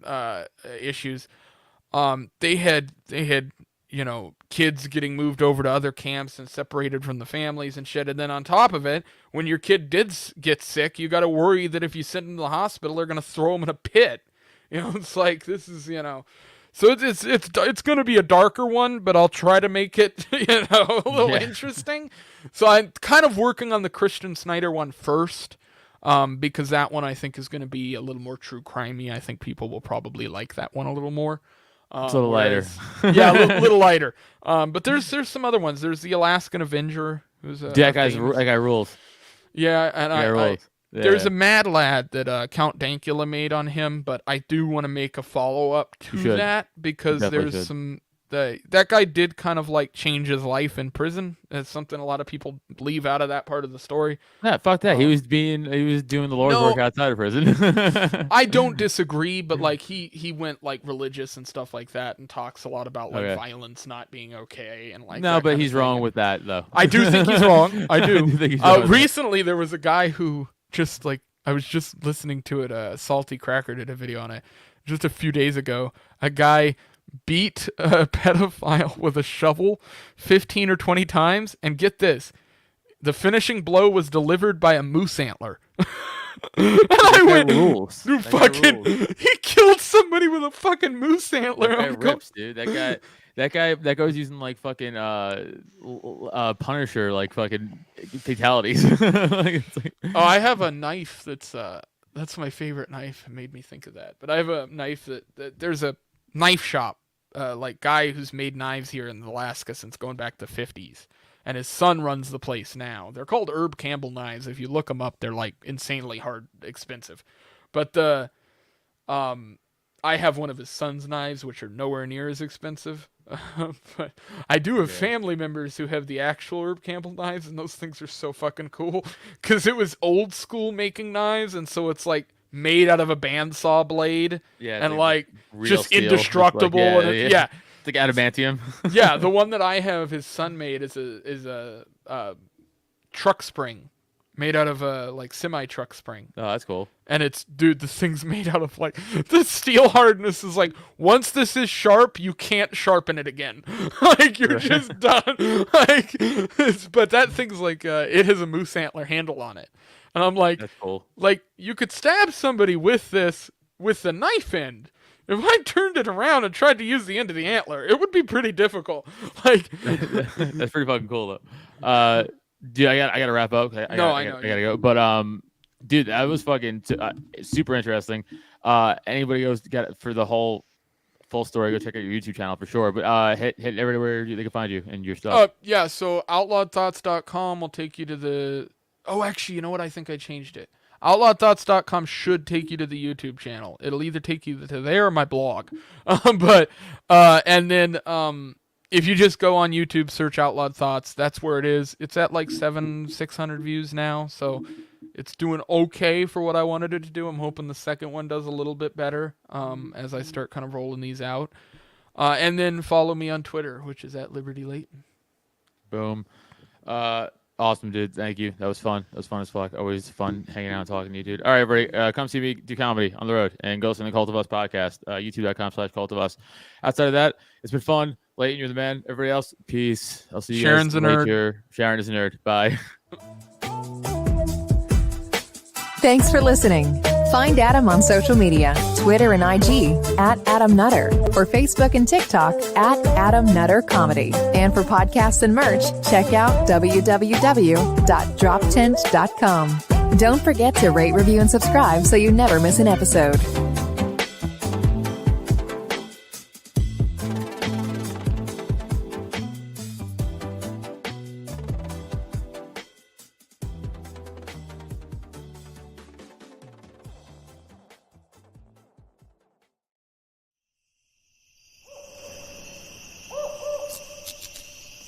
issues. They had kids getting moved over to other camps and separated from the families and shit. And then on top of it, when your kid did get sick, you got to worry that if you send him to the hospital, they're going to throw him in a pit. This is, so it's going to be a darker one, but I'll try to make it, a little interesting. So I'm kind of working on the Christian Snyder one first, because that one I think is going to be a little more true crimey. I think people will probably like that one a little more. It's a little lighter. Yeah, a little lighter. But there's some other ones. There's the Alaskan Avenger, who's that guy rules. Yeah, and there's a Mad Lad that Count Dankula made on him, but I do want to make a follow-up to that, because there's some... that guy did kind of change his life in prison. It's something a lot of people leave out of that part of the story. Yeah, fuck that. He was doing the Lord's work outside of prison. I don't disagree, but he went religious and stuff like that, and talks a lot about violence not being okay and No, but he's wrong with that though. I do think he's wrong. I do. Think he's wrong recently there was a guy who just I was just listening to it. Salty Cracker did a video on it just a few days ago. A guy beat a pedophile with a shovel 15 or 20 times, and get this, the finishing blow was delivered by a moose antler. And I went, rules. Dude, he killed somebody with a fucking moose antler. That guy rips, dude. That goes using fucking Punisher fucking fatalities. I have a knife that's my favorite knife. It made me think of that. But I have a knife that there's a knife shop, guy who's made knives here in Alaska since going back to the 50s, and his son runs the place now. They're called Herb Campbell knives. If you look them up, they're insanely hard, expensive. But I have one of his son's knives, which are nowhere near as expensive. But I do have family members who have the actual Herb Campbell knives, and those things are so fucking cool, because it was old school making knives, and so it's made out of a bandsaw blade, and just steel. Indestructible. It's like adamantium. Yeah, the one that I have his son made is a truck spring, made out of a semi truck spring. Oh, that's cool. And it's, dude, this thing's made out of the steel hardness is once this is sharp, you can't sharpen it again. You're just done. But that thing's it has a moose antler handle on it. And I'm that's cool. You could stab somebody with this, with the knife end. If I turned it around and tried to use the end of the antler, it would be pretty difficult. That's pretty fucking cool, though. Dude, I gotta wrap up. I gotta go. But dude, that was fucking super interesting. Anybody goes for the whole full story, go check out your YouTube channel for sure. But hit everywhere they can find you and your stuff. Yeah. So outlawedthoughts.com will take you to the. Oh, actually, you know what? I think I changed it. OutlawedThoughts.com should take you to the YouTube channel. It'll either take you to there or my blog. And then if you just go on YouTube, search Outlawed Thoughts, that's where it is. It's at 600 views now, so it's doing okay for what I wanted it to do. I'm hoping the second one does a little bit better as I start kind of rolling these out. And then follow me on Twitter, which is at Liberty Leighton. Boom. Awesome, dude. Thank you. That was fun. That was fun as fuck. Always fun hanging out and talking to you, dude. All right, everybody. Come see me do comedy on the road and go listen to the Cult of Us podcast, youtube.com/Cult of Us. Outside of that, it's been fun. Leighton, you're the man. Everybody else, peace. I'll see you Sharon's guys a nerd. later. Sharon is a nerd. Bye. Thanks for listening. Find Adam on social media, Twitter and IG at Adam Nutter, or Facebook and TikTok at Adam Nutter Comedy. And for podcasts and merch, check out www.droptent.com. Don't forget to rate, review, and subscribe so you never miss an episode.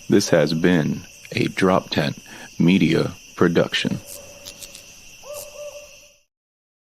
This has been a Drop Tent Media production.